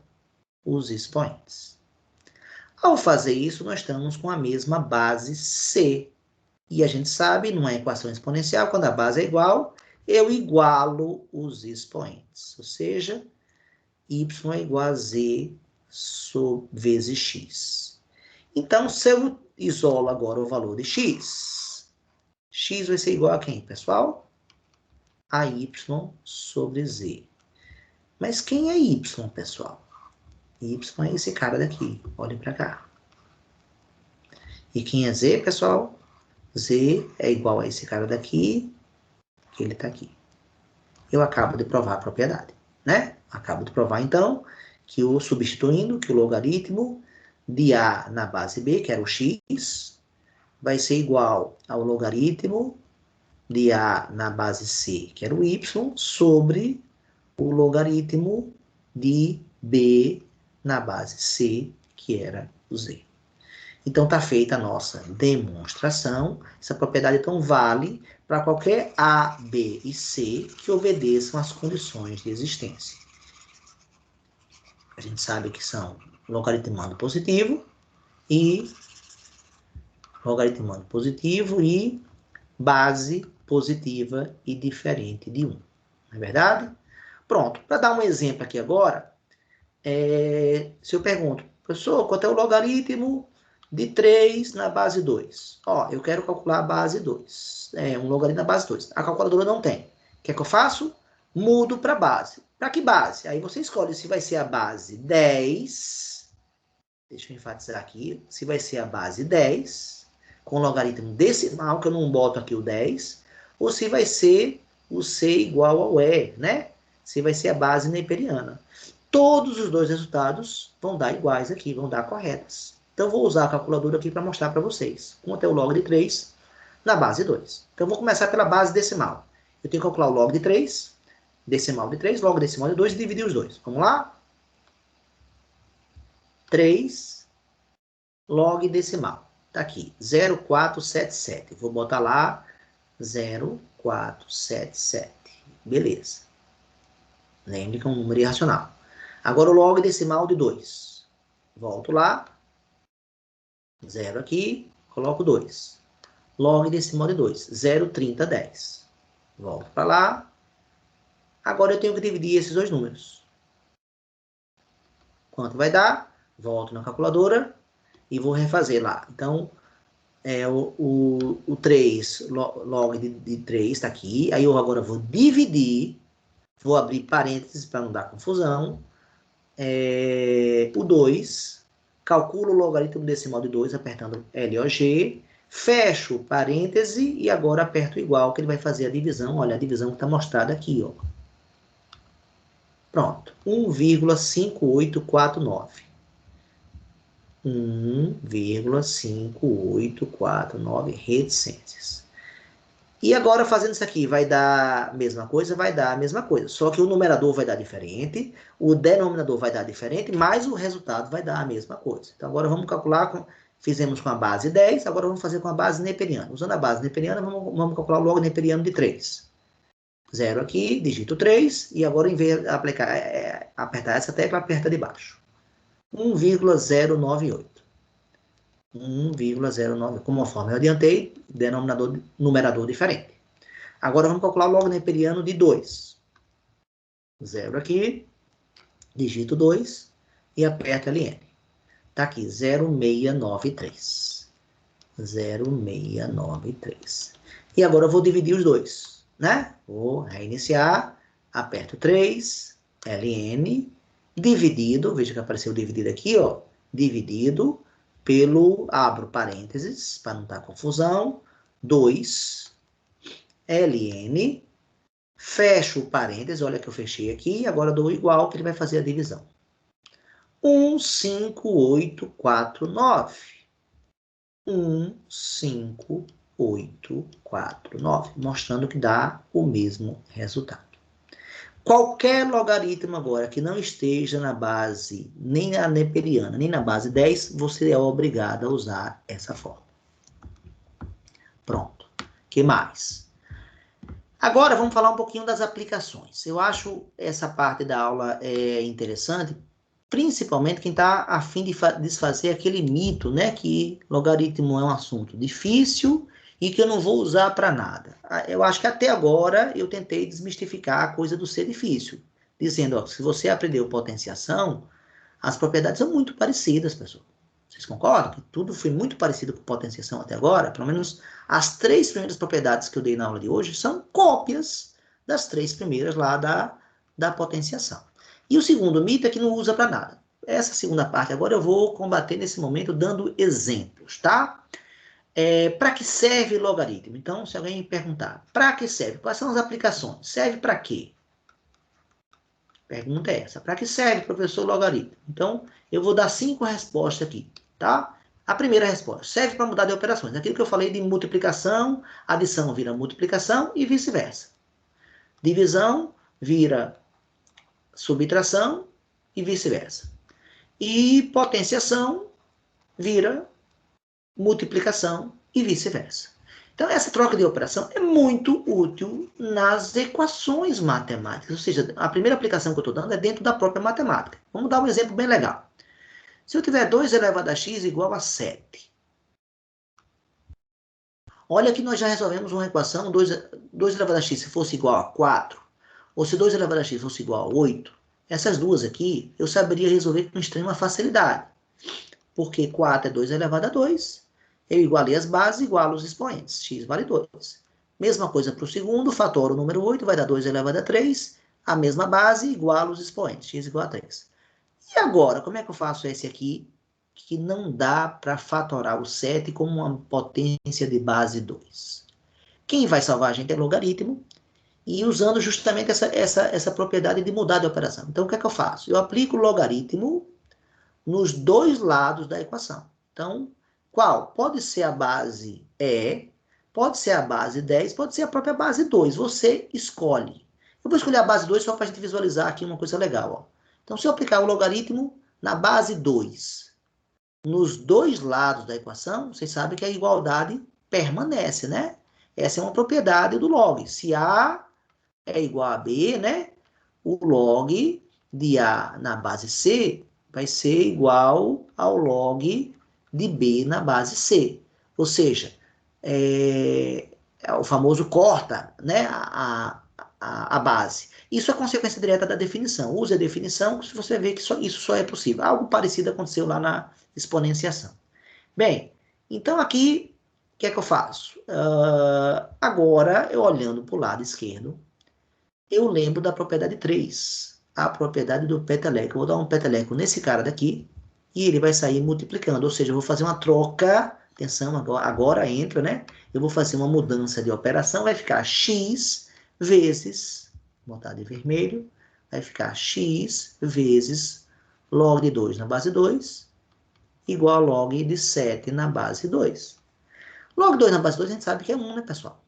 os expoentes. Ao fazer isso, nós estamos com a mesma base C. E a gente sabe, numa equação exponencial, quando a base é igual, eu igualo os expoentes. Ou seja, y é igual a z vezes x. Então, se eu isolo agora o valor de x vai ser igual a quem, pessoal? A y sobre z. Mas quem é y, pessoal? Y é esse cara daqui. Olhem para cá. E quem é z, pessoal? Z é igual a esse cara daqui, que ele está aqui. Eu acabo de provar a propriedade, né? Acabo de provar, então, que substituindo que o logaritmo de A na base B, que era o x, vai ser igual ao logaritmo de A na base C, que era o y, sobre o logaritmo de B na base C, que era o z. Então, está feita a nossa demonstração. Essa propriedade, então, vale para qualquer A, B e C que obedeçam às condições de existência. A gente sabe que são logaritmando positivo e base positiva e diferente de 1. Não é verdade? Pronto. Para dar um exemplo aqui agora, se eu pergunto, professor, quanto é o logaritmo de 3 na base 2. Ó, eu quero calcular a base 2. Um logaritmo na base 2. A calculadora não tem. O que é que eu faço? Mudo para base. Para que base? Aí você escolhe se vai ser a base 10. Deixa eu enfatizar aqui. Se vai ser a base 10, com logaritmo decimal, que eu não boto aqui o 10. Ou se vai ser o C igual ao E, né? Se vai ser a base neperiana. Todos os dois resultados vão dar iguais aqui, vão dar corretas. Então, vou usar a calculadora aqui para mostrar para vocês. Quanto é o log de 3 na base 2. Então, vou começar pela base decimal. Eu tenho que calcular o log de 3, decimal de 3, log decimal de 2 e dividir os dois. Vamos lá? 3 log decimal. Está aqui, 0,477. Vou botar lá 0,477. Beleza. Lembre que é um número irracional. Agora o log decimal de 2. Volto lá. 0 aqui, coloco 2. Log decimal de 2, 0,3010. Volto para lá. Agora eu tenho que dividir esses dois números. Quanto vai dar? Volto na calculadora e vou refazer lá. Então, o 3, log de 3 está aqui. Aí eu agora vou dividir, vou abrir parênteses para não dar confusão. O 2... Calculo o logaritmo decimal de 2 apertando LOG, fecho parêntese e agora aperto igual, que ele vai fazer a divisão. Olha a divisão que está mostrada aqui, ó. Pronto, 1,5849. 1,5849 reticências. E agora, fazendo isso aqui, vai dar a mesma coisa? Vai dar a mesma coisa. Só que o numerador vai dar diferente, o denominador vai dar diferente, mas o resultado vai dar a mesma coisa. Então, agora vamos calcular Fizemos com a base 10, agora vamos fazer com a base neperiana. Usando a base neperiana, vamos calcular o log neperiano de 3. 0 aqui, digito 3, e agora, em vez de apertar essa tecla, aperta de baixo. 1,098. 1,098. Como conforme eu adiantei, denominador, numerador diferente. Agora vamos calcular o log neperiano de 2. 0 aqui, digito 2 e aperto LN. Está aqui, 0,693. 0,693. E agora eu vou dividir os dois, né? Vou reiniciar, aperto 3, LN, dividido, veja que apareceu dividido aqui, ó, dividido pelo, abro parênteses, para não dar confusão, 2, LN, fecho o parênteses, olha que eu fechei aqui, agora dou igual, que ele vai fazer a divisão. 15849. 15849, mostrando que dá o mesmo resultado. Qualquer logaritmo agora que não esteja na base, nem na neperiana, nem na base 10, você é obrigado a usar essa forma. Pronto. O que mais? Agora vamos falar um pouquinho das aplicações. Eu acho essa parte da aula interessante, principalmente quem está a fim de desfazer aquele mito, né, que logaritmo é um assunto difícil e que eu não vou usar para nada. Eu acho que até agora eu tentei desmistificar a coisa do ser difícil, dizendo, ó, se você aprendeu potenciação, as propriedades são muito parecidas, pessoal. Vocês concordam que tudo foi muito parecido com potenciação até agora? Pelo menos as 3 primeiras propriedades que eu dei na aula de hoje são cópias das 3 primeiras lá da potenciação. E o segundo mito é que não usa para nada. Essa segunda parte agora eu vou combater nesse momento dando exemplos, tá? Para que serve logaritmo? Então, se alguém me perguntar, para que serve? Quais são as aplicações? Serve para quê? Pergunta é essa. Para que serve, professor, logaritmo? Então, eu vou dar 5 respostas aqui, tá? A primeira resposta, serve para mudar de operações. Aquilo que eu falei de multiplicação, adição vira multiplicação e vice-versa. Divisão vira subtração e vice-versa. E potenciação vira multiplicação e vice-versa. Então, essa troca de operação é muito útil nas equações matemáticas. Ou seja, a primeira aplicação que eu estou dando é dentro da própria matemática. Vamos dar um exemplo bem legal. Se eu tiver 2 elevado a x igual a 7. Olha que nós já resolvemos uma equação, 2 elevado a x se fosse igual a 4, ou se 2 elevado a x fosse igual a 8, essas duas aqui eu saberia resolver com extrema facilidade. Porque 4 é 2 elevado a 2, eu igualei as bases, igualo os expoentes, x vale 2. Mesma coisa para o segundo, fator o número 8, vai dar 2 elevado a 3, a mesma base, igualo os expoentes, x igual a 3. E agora, como é que eu faço esse aqui, que não dá para fatorar o 7 como uma potência de base 2? Quem vai salvar a gente é logaritmo, e usando justamente essa propriedade de mudar de operação. Então, o que é que eu faço? Eu aplico o logaritmo nos dois lados da equação. Então, qual? Pode ser a base E, pode ser a base 10, pode ser a própria base 2. Você escolhe. Eu vou escolher a base 2 só para a gente visualizar aqui uma coisa legal. Ó. Então, se eu aplicar o logaritmo na base 2, nos dois lados da equação, vocês sabem que a igualdade permanece, né? Essa é uma propriedade do log. Se A é igual a B, né? O log de A na base C vai ser igual ao log de B na base C. Ou seja, é o famoso corta, né, a base. Isso é consequência direta da definição. Use a definição se você vê que isso só é possível. Algo parecido aconteceu lá na exponenciação. Bem, então aqui, o que é que eu faço? Agora, eu olhando para o lado esquerdo, eu lembro da propriedade 3, a propriedade do peteleco. Eu vou dar um peteleco nesse cara daqui e ele vai sair multiplicando, ou seja, eu vou fazer uma troca, atenção, agora entra, né? Eu vou fazer uma mudança de operação, vai ficar x vezes, vou botar de vermelho, vai ficar x vezes log de 2 na base 2, igual a log de 7 na base 2. Log 2 na base 2 a gente sabe que é 1, né, pessoal?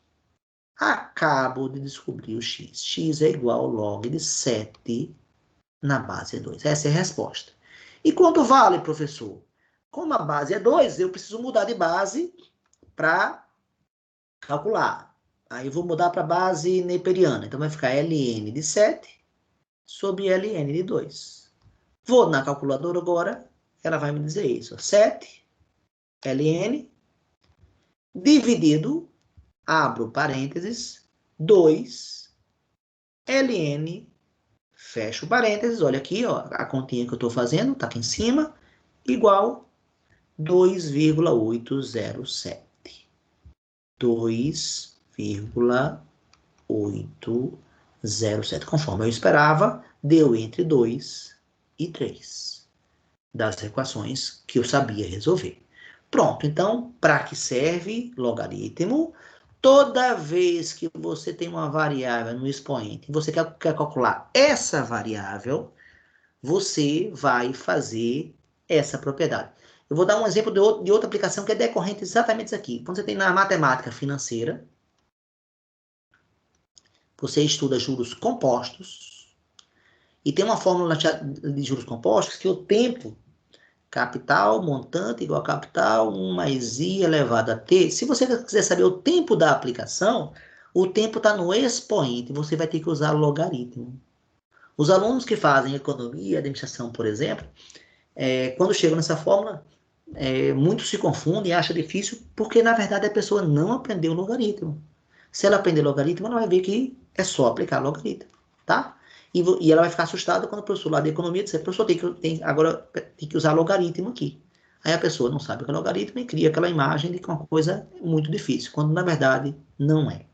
Acabo de descobrir o x. X é igual ao log de 7 na base 2. Essa é a resposta. E quanto vale, professor? Como a base é 2, eu preciso mudar de base para calcular. Aí eu vou mudar para a base neperiana. Então vai ficar ln de 7 sobre ln de 2. Vou na calculadora agora, ela vai me dizer isso. 7 ln dividido, abro parênteses, 2 ln, fecho parênteses, olha aqui, ó, a continha que eu estou fazendo, está aqui em cima, igual 2,807. 2,807. Conforme eu esperava, deu entre 2 e 3 das equações que eu sabia resolver. Pronto, então, para que serve logaritmo? Toda vez que você tem uma variável no expoente e você quer calcular essa variável, você vai fazer essa propriedade. Eu vou dar um exemplo de outra aplicação que é decorrente exatamente disso aqui. Quando você tem na matemática financeira, você estuda juros compostos, e tem uma fórmula de juros compostos que o tempo, capital, montante igual a capital, 1 mais i elevado a t. Se você quiser saber o tempo da aplicação, o tempo está no expoente, você vai ter que usar logaritmo. Os alunos que fazem economia e administração, por exemplo, quando chegam nessa fórmula, muitos se confundem e acham difícil, porque na verdade a pessoa não aprendeu logaritmo. Se ela aprender logaritmo, ela vai ver que é só aplicar logaritmo, tá? E ela vai ficar assustada quando o professor lá de economia disser, professor, agora tem que usar logaritmo aqui. Aí a pessoa não sabe o que é logaritmo e cria aquela imagem de que é uma coisa muito difícil, quando na verdade não é.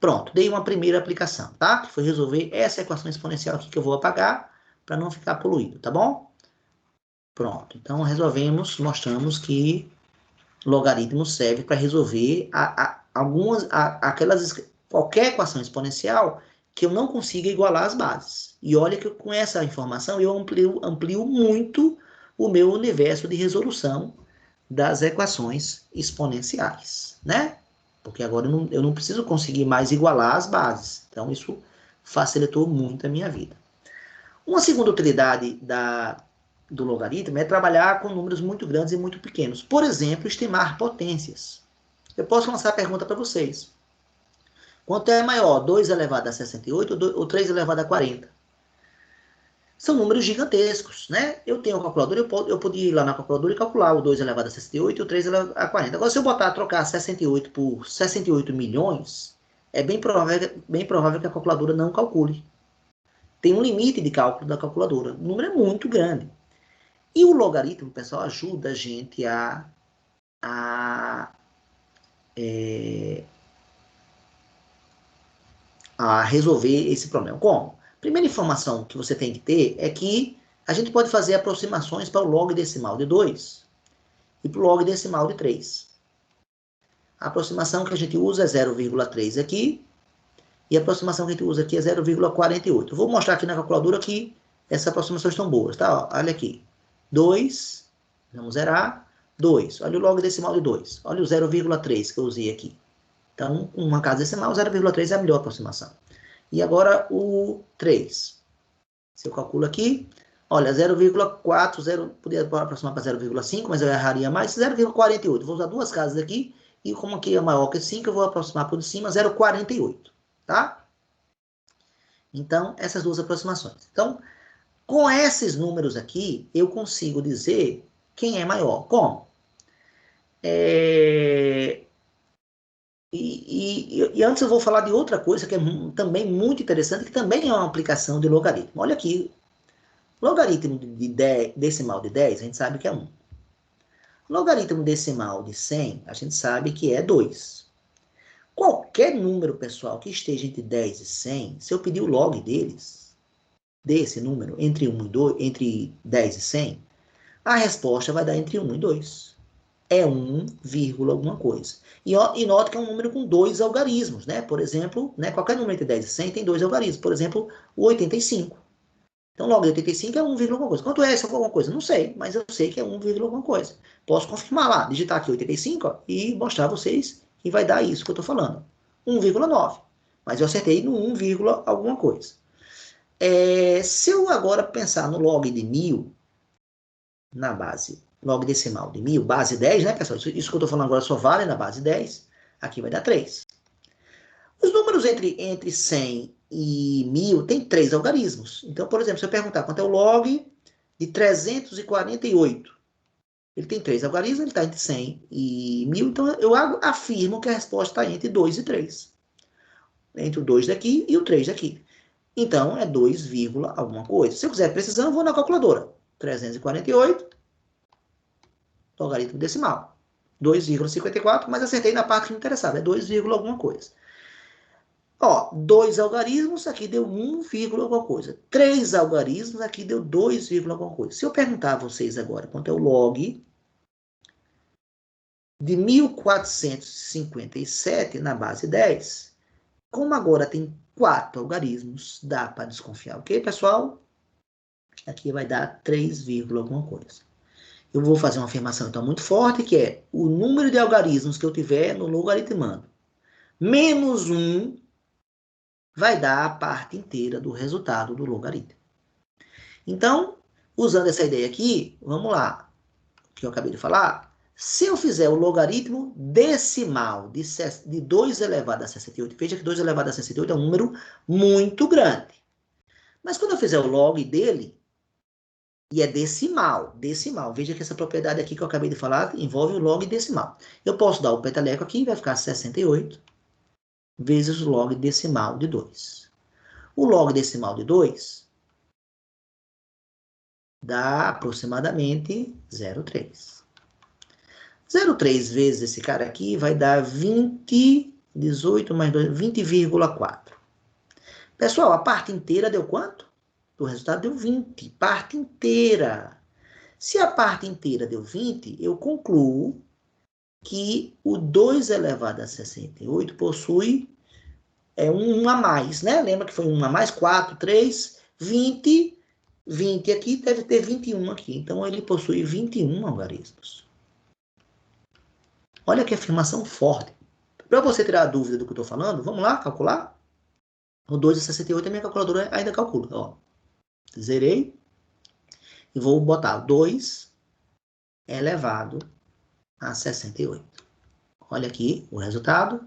Pronto, dei uma primeira aplicação, tá? Que foi resolver essa equação exponencial aqui que eu vou apagar para não ficar poluído, tá bom? Pronto, então resolvemos, mostramos que logaritmo serve para resolver qualquer equação exponencial que eu não consiga igualar as bases. E olha que com essa informação eu amplio muito o meu universo de resolução das equações exponenciais, né? Porque agora eu não preciso conseguir mais igualar as bases. Então isso facilitou muito a minha vida. Uma segunda utilidade do logaritmo é trabalhar com números muito grandes e muito pequenos. Por exemplo, estimar potências. Eu posso lançar a pergunta para vocês. Quanto é maior, 2 elevado a 68 ou 3 elevado a 40? São números gigantescos, né? Eu tenho uma calculadora, eu podia ir lá na calculadora e calcular o 2 elevado a 68 e o 3 elevado a 40. Agora, se eu trocar 68 por 68 milhões, é bem provável que a calculadora não calcule. Tem um limite de cálculo da calculadora. O número é muito grande. E o logaritmo, pessoal, ajuda a gente a resolver esse problema. Como? Primeira informação que você tem que ter é que a gente pode fazer aproximações para o log decimal de 2 e para o log decimal de 3. A aproximação que a gente usa é 0,3 aqui e a aproximação que a gente usa aqui é 0,48. Eu vou mostrar aqui na calculadora que essas aproximações estão boas, tá? Olha aqui. 2, vamos zerar, 2. Olha o log decimal de 2. Olha o 0,3 que eu usei aqui. Então, uma casa decimal, 0,3 é a melhor aproximação. E agora o 3. Se eu calculo aqui, olha, 0,4, podia aproximar para 0,5, mas eu erraria mais, 0,48. Vou usar duas casas aqui, e como aqui é maior que 5, eu vou aproximar por cima 0,48, tá? Então, essas duas aproximações. Então, com esses números aqui, eu consigo dizer quem é maior. Como? E antes eu vou falar de outra coisa que é também muito interessante, que também é uma aplicação de logaritmo. Olha aqui, logaritmo de decimal de 10, a gente sabe que é 1. Logaritmo decimal de 100, a gente sabe que é 2. Qualquer número, pessoal, que esteja entre 10 e 100, se eu pedir o log desse número, entre 10 e 100, a resposta vai dar entre 1 e 2. É 1, alguma coisa. E note que é um número com dois algarismos, né? Por exemplo, né, qualquer número entre 10 e 100 tem dois algarismos. Por exemplo, o 85. Então, logo 85 é 1, alguma coisa. Quanto é essa alguma coisa? Não sei, mas eu sei que é 1, alguma coisa. Posso confirmar lá, digitar aqui 85 ó, e mostrar a vocês que vai dar isso que eu estou falando. 1,9. Mas eu acertei no 1, alguma coisa. Se eu agora pensar no log de 1000 na base log decimal de 1000, base 10, né, pessoal? Isso que eu estou falando agora só vale na base 10. Aqui vai dar 3. Os números entre 100 e 1000 tem 3 algarismos. Então, por exemplo, se eu perguntar quanto é o log de 348, ele tem 3 algarismos, ele está entre 100 e 1000, então eu afirmo que a resposta está entre 2 e 3. Entre o 2 daqui e o 3 daqui. Então, é 2, alguma coisa. Se eu quiser precisão, eu vou na calculadora. 348, logaritmo decimal. 2,54, mas acertei na parte que me interessava. É 2, alguma coisa. Ó, 2 algarismos, aqui deu 1, alguma coisa. 3 algarismos, aqui deu 2, alguma coisa. Se eu perguntar a vocês agora quanto é o log de 1457 na base 10, como agora tem 4 algarismos, dá para desconfiar, ok, pessoal? Aqui vai dar 3, alguma coisa. Eu vou fazer uma afirmação, então, muito forte, que é o número de algarismos que eu tiver no logaritmando menos 1 vai dar a parte inteira do resultado do logaritmo. Então, usando essa ideia aqui, vamos lá, que eu acabei de falar. Se eu fizer o logaritmo decimal de 2 elevado a 68, veja que 2 elevado a 68 é um número muito grande. Mas quando eu fizer o log dele, e é decimal, veja que essa propriedade aqui que eu acabei de falar envolve o log decimal. Eu posso dar o peteleco aqui e vai ficar 68 vezes o log decimal de 2. O log decimal de 2 dá aproximadamente 0,3. 0,3 vezes esse cara aqui vai dar 18 mais 2, 20,4. Pessoal, a parte inteira deu quanto? O resultado deu 20. Parte inteira. Se a parte inteira deu 20, eu concluo que o 2 elevado a 68 possui um a mais, né? Lembra que foi 1 a mais? 4, 3, 20. 20 aqui, deve ter 21 aqui. Então, ele possui 21 algarismos. Olha que afirmação forte. Para você tirar a dúvida do que eu estou falando, vamos lá calcular? O 2 a 68 a minha calculadora ainda calcula. Ó, zerei. E vou botar 2 elevado a 68. Olha aqui o resultado.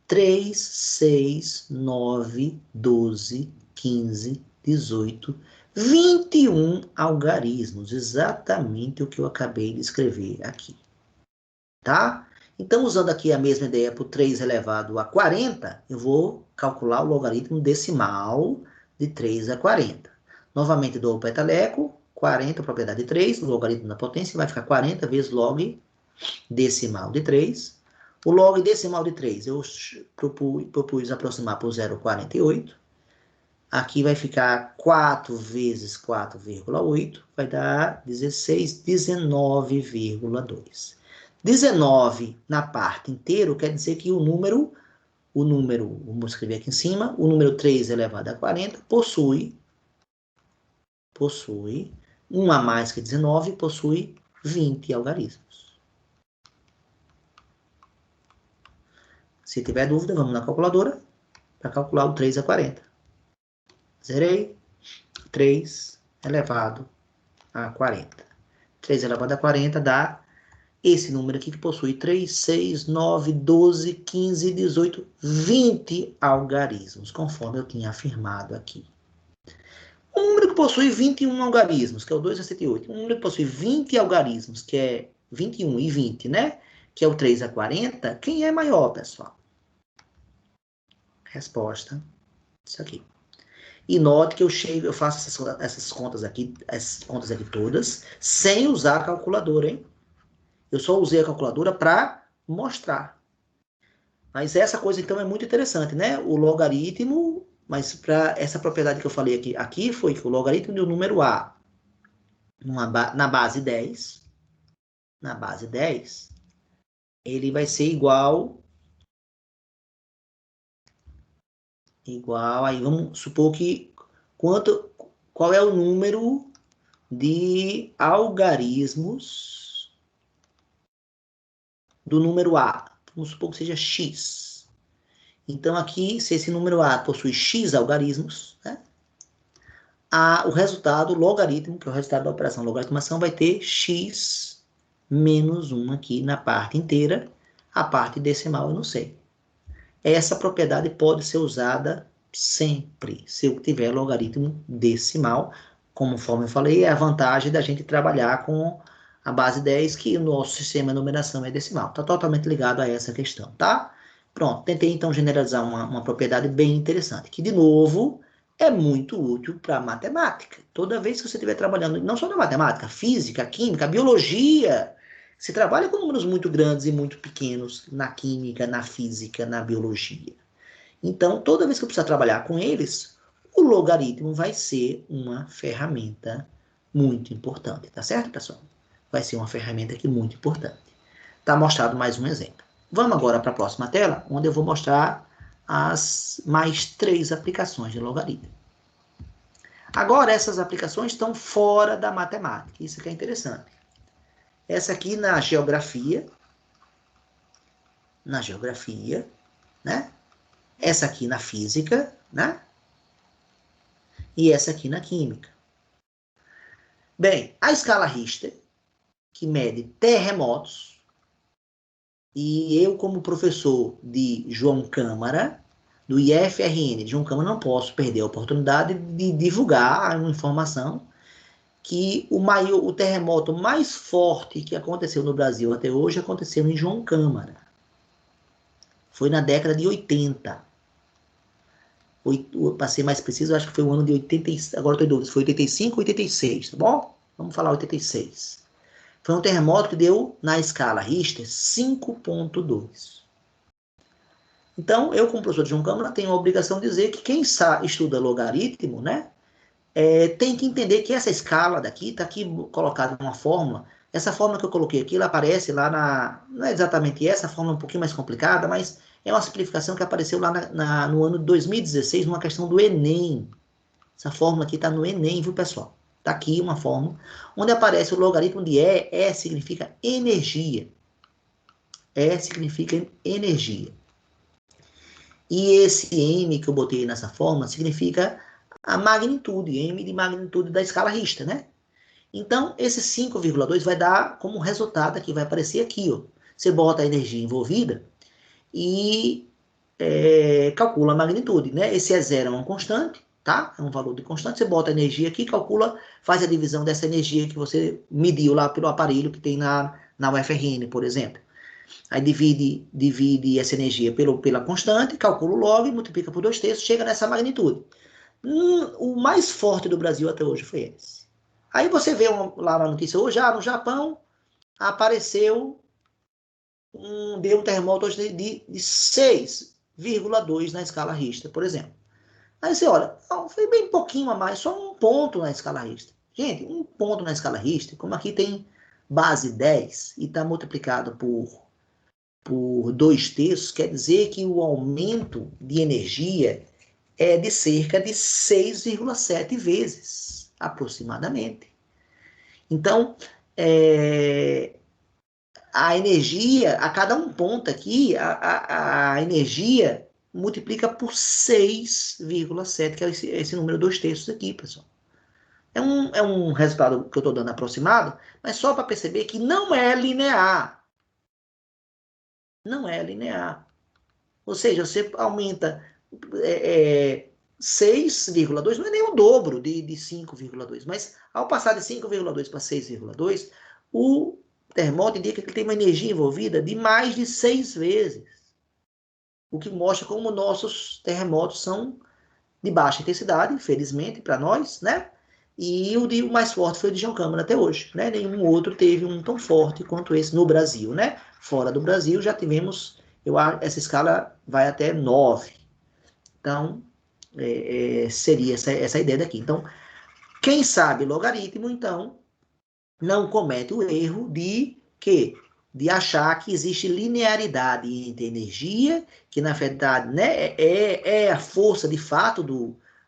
3, 6, 9, 12, 15, 18, 21 algarismos. Exatamente o que eu acabei de escrever aqui. Tá? Então, usando aqui a mesma ideia para o 3 elevado a 40, eu vou calcular o logaritmo decimal de 3 a 40. Novamente, dou o peteleco, 40, propriedade de 3, o logaritmo da potência vai ficar 40 vezes log decimal de 3. O log decimal de 3 eu propus aproximar por 0,48. Aqui vai ficar 4 vezes 4,8, vai dar 16, 19,2. 19 na parte inteira quer dizer que o número, vamos escrever aqui em cima, o número 3 elevado a 40 possui 1 a mais que 19, possui 20 algarismos. Se tiver dúvida, vamos na calculadora para calcular o 3 a 40. Zerei. 3 elevado a 40. 3 elevado a 40 dá esse número aqui que possui 3, 6, 9, 12, 15, 18, 20 algarismos, conforme eu tinha afirmado aqui. Um número que possui 21 algarismos, que é o 2 a 108. Um número que possui 20 algarismos, que é 21 e 20, né? Que é o 3 a 40. Quem é maior, pessoal? Resposta, isso aqui. E note que eu faço essas contas aqui todas, sem usar a calculadora, hein? Eu só usei a calculadora para mostrar. Mas essa coisa, então, é muito interessante, né? O logaritmo, mas para essa propriedade que eu falei aqui foi que o logaritmo do número A na base 10, ele vai ser igual, aí vamos supor que qual é o número de algarismos do número A. Vamos supor que seja x. Então, aqui, se esse número A possui x algarismos, né, o resultado, o logaritmo, que é o resultado da operação logaritmação, vai ter x menos 1 aqui na parte inteira, a parte decimal eu não sei. Essa propriedade pode ser usada sempre, se eu tiver logaritmo decimal. Conforme eu falei, é a vantagem da gente trabalhar com a base 10, que o nosso sistema de numeração é decimal. Está totalmente ligado a essa questão, tá? Pronto, tentei então generalizar uma propriedade bem interessante, que de novo é muito útil para matemática. Toda vez que você estiver trabalhando, não só na matemática, física, química, biologia, você trabalha com números muito grandes e muito pequenos na química, na física, na biologia. Então, toda vez que eu precisar trabalhar com eles, o logaritmo vai ser uma ferramenta muito importante, tá certo, pessoal? Vai ser uma ferramenta aqui muito importante. Está mostrado mais um exemplo. Vamos agora para a próxima tela, onde eu vou mostrar as mais 3 aplicações de logaritmo. Agora, essas aplicações estão fora da matemática. Isso que é interessante. Essa aqui na geografia, né? Essa aqui na física, né? E essa aqui na química. Bem, a escala Richter, que mede terremotos, e eu, como professor de João Câmara, do IFRN de João Câmara, não posso perder a oportunidade de divulgar a informação que o terremoto mais forte que aconteceu no Brasil até hoje aconteceu em João Câmara. Foi na década de 80. Para ser mais preciso, eu acho que foi o ano de 80, agora estou em dúvida, foi 85 ou 86, tá bom? Vamos falar 86. Foi um terremoto que deu, na escala Richter, 5,2. Então, eu, como professor de João Câmara, tenho a obrigação de dizer que quem estuda logaritmo, né, tem que entender que essa escala daqui, está aqui colocada numa fórmula. Essa fórmula que eu coloquei aqui, ela aparece lá não é exatamente essa, a fórmula é um pouquinho mais complicada, mas é uma simplificação que apareceu lá no ano de 2016, numa questão do Enem. Essa fórmula aqui está no Enem, viu, pessoal? Está aqui uma fórmula, onde aparece o logaritmo de E. E significa energia. E significa energia. E esse M que eu botei nessa fórmula significa a magnitude, M de magnitude da escala Richter, né? Então, esse 5,2 vai dar como resultado aqui, vai aparecer aqui, ó. Você bota a energia envolvida e calcula a magnitude, né? Esse E0 é uma constante, tá? É um valor de constante. Você bota a energia aqui, calcula, faz a divisão dessa energia que você mediu lá pelo aparelho que tem na UFRN, por exemplo. Aí divide essa energia pela constante, calcula o log, multiplica por 2/3, chega nessa magnitude. O mais forte do Brasil até hoje foi esse. Aí você vê lá na notícia hoje, no Japão apareceu deu um terremoto hoje de 6,2 na escala Richter, por exemplo. Aí você olha, foi bem pouquinho a mais, só um ponto na escala Richter. Gente, um ponto na escala Richter, como aqui tem base 10 e está multiplicado por 2/3, quer dizer que o aumento de energia é de cerca de 6,7 vezes, aproximadamente. Então, a energia, a cada um ponto aqui, a energia multiplica por 6,7, que é esse número 2/3 aqui, pessoal. É um resultado que eu estou dando aproximado, mas só para perceber que não é linear. Não é linear. Ou seja, você aumenta 6,2, não é nem o dobro de 5,2, mas ao passar de 5,2 para 6,2, o terremoto indica que ele tem uma energia envolvida de mais de 6 vezes. O que mostra como nossos terremotos são de baixa intensidade, infelizmente, para nós, né? E o mais forte foi o de João Câmara até hoje, né? Nenhum outro teve um tão forte quanto esse no Brasil, né? Fora do Brasil já tivemos, essa escala vai até 9. Então, seria essa ideia daqui. Então, quem sabe logaritmo, então, não comete o erro de achar que existe linearidade entre energia, que na verdade, né, é a força de fato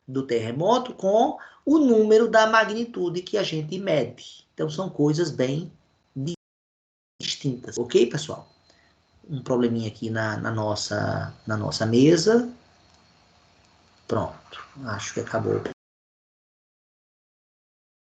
do terremoto, com o número da magnitude que a gente mede. Então, são coisas bem distintas. Ok, pessoal? Um probleminha aqui na nossa mesa. Pronto, acho que acabou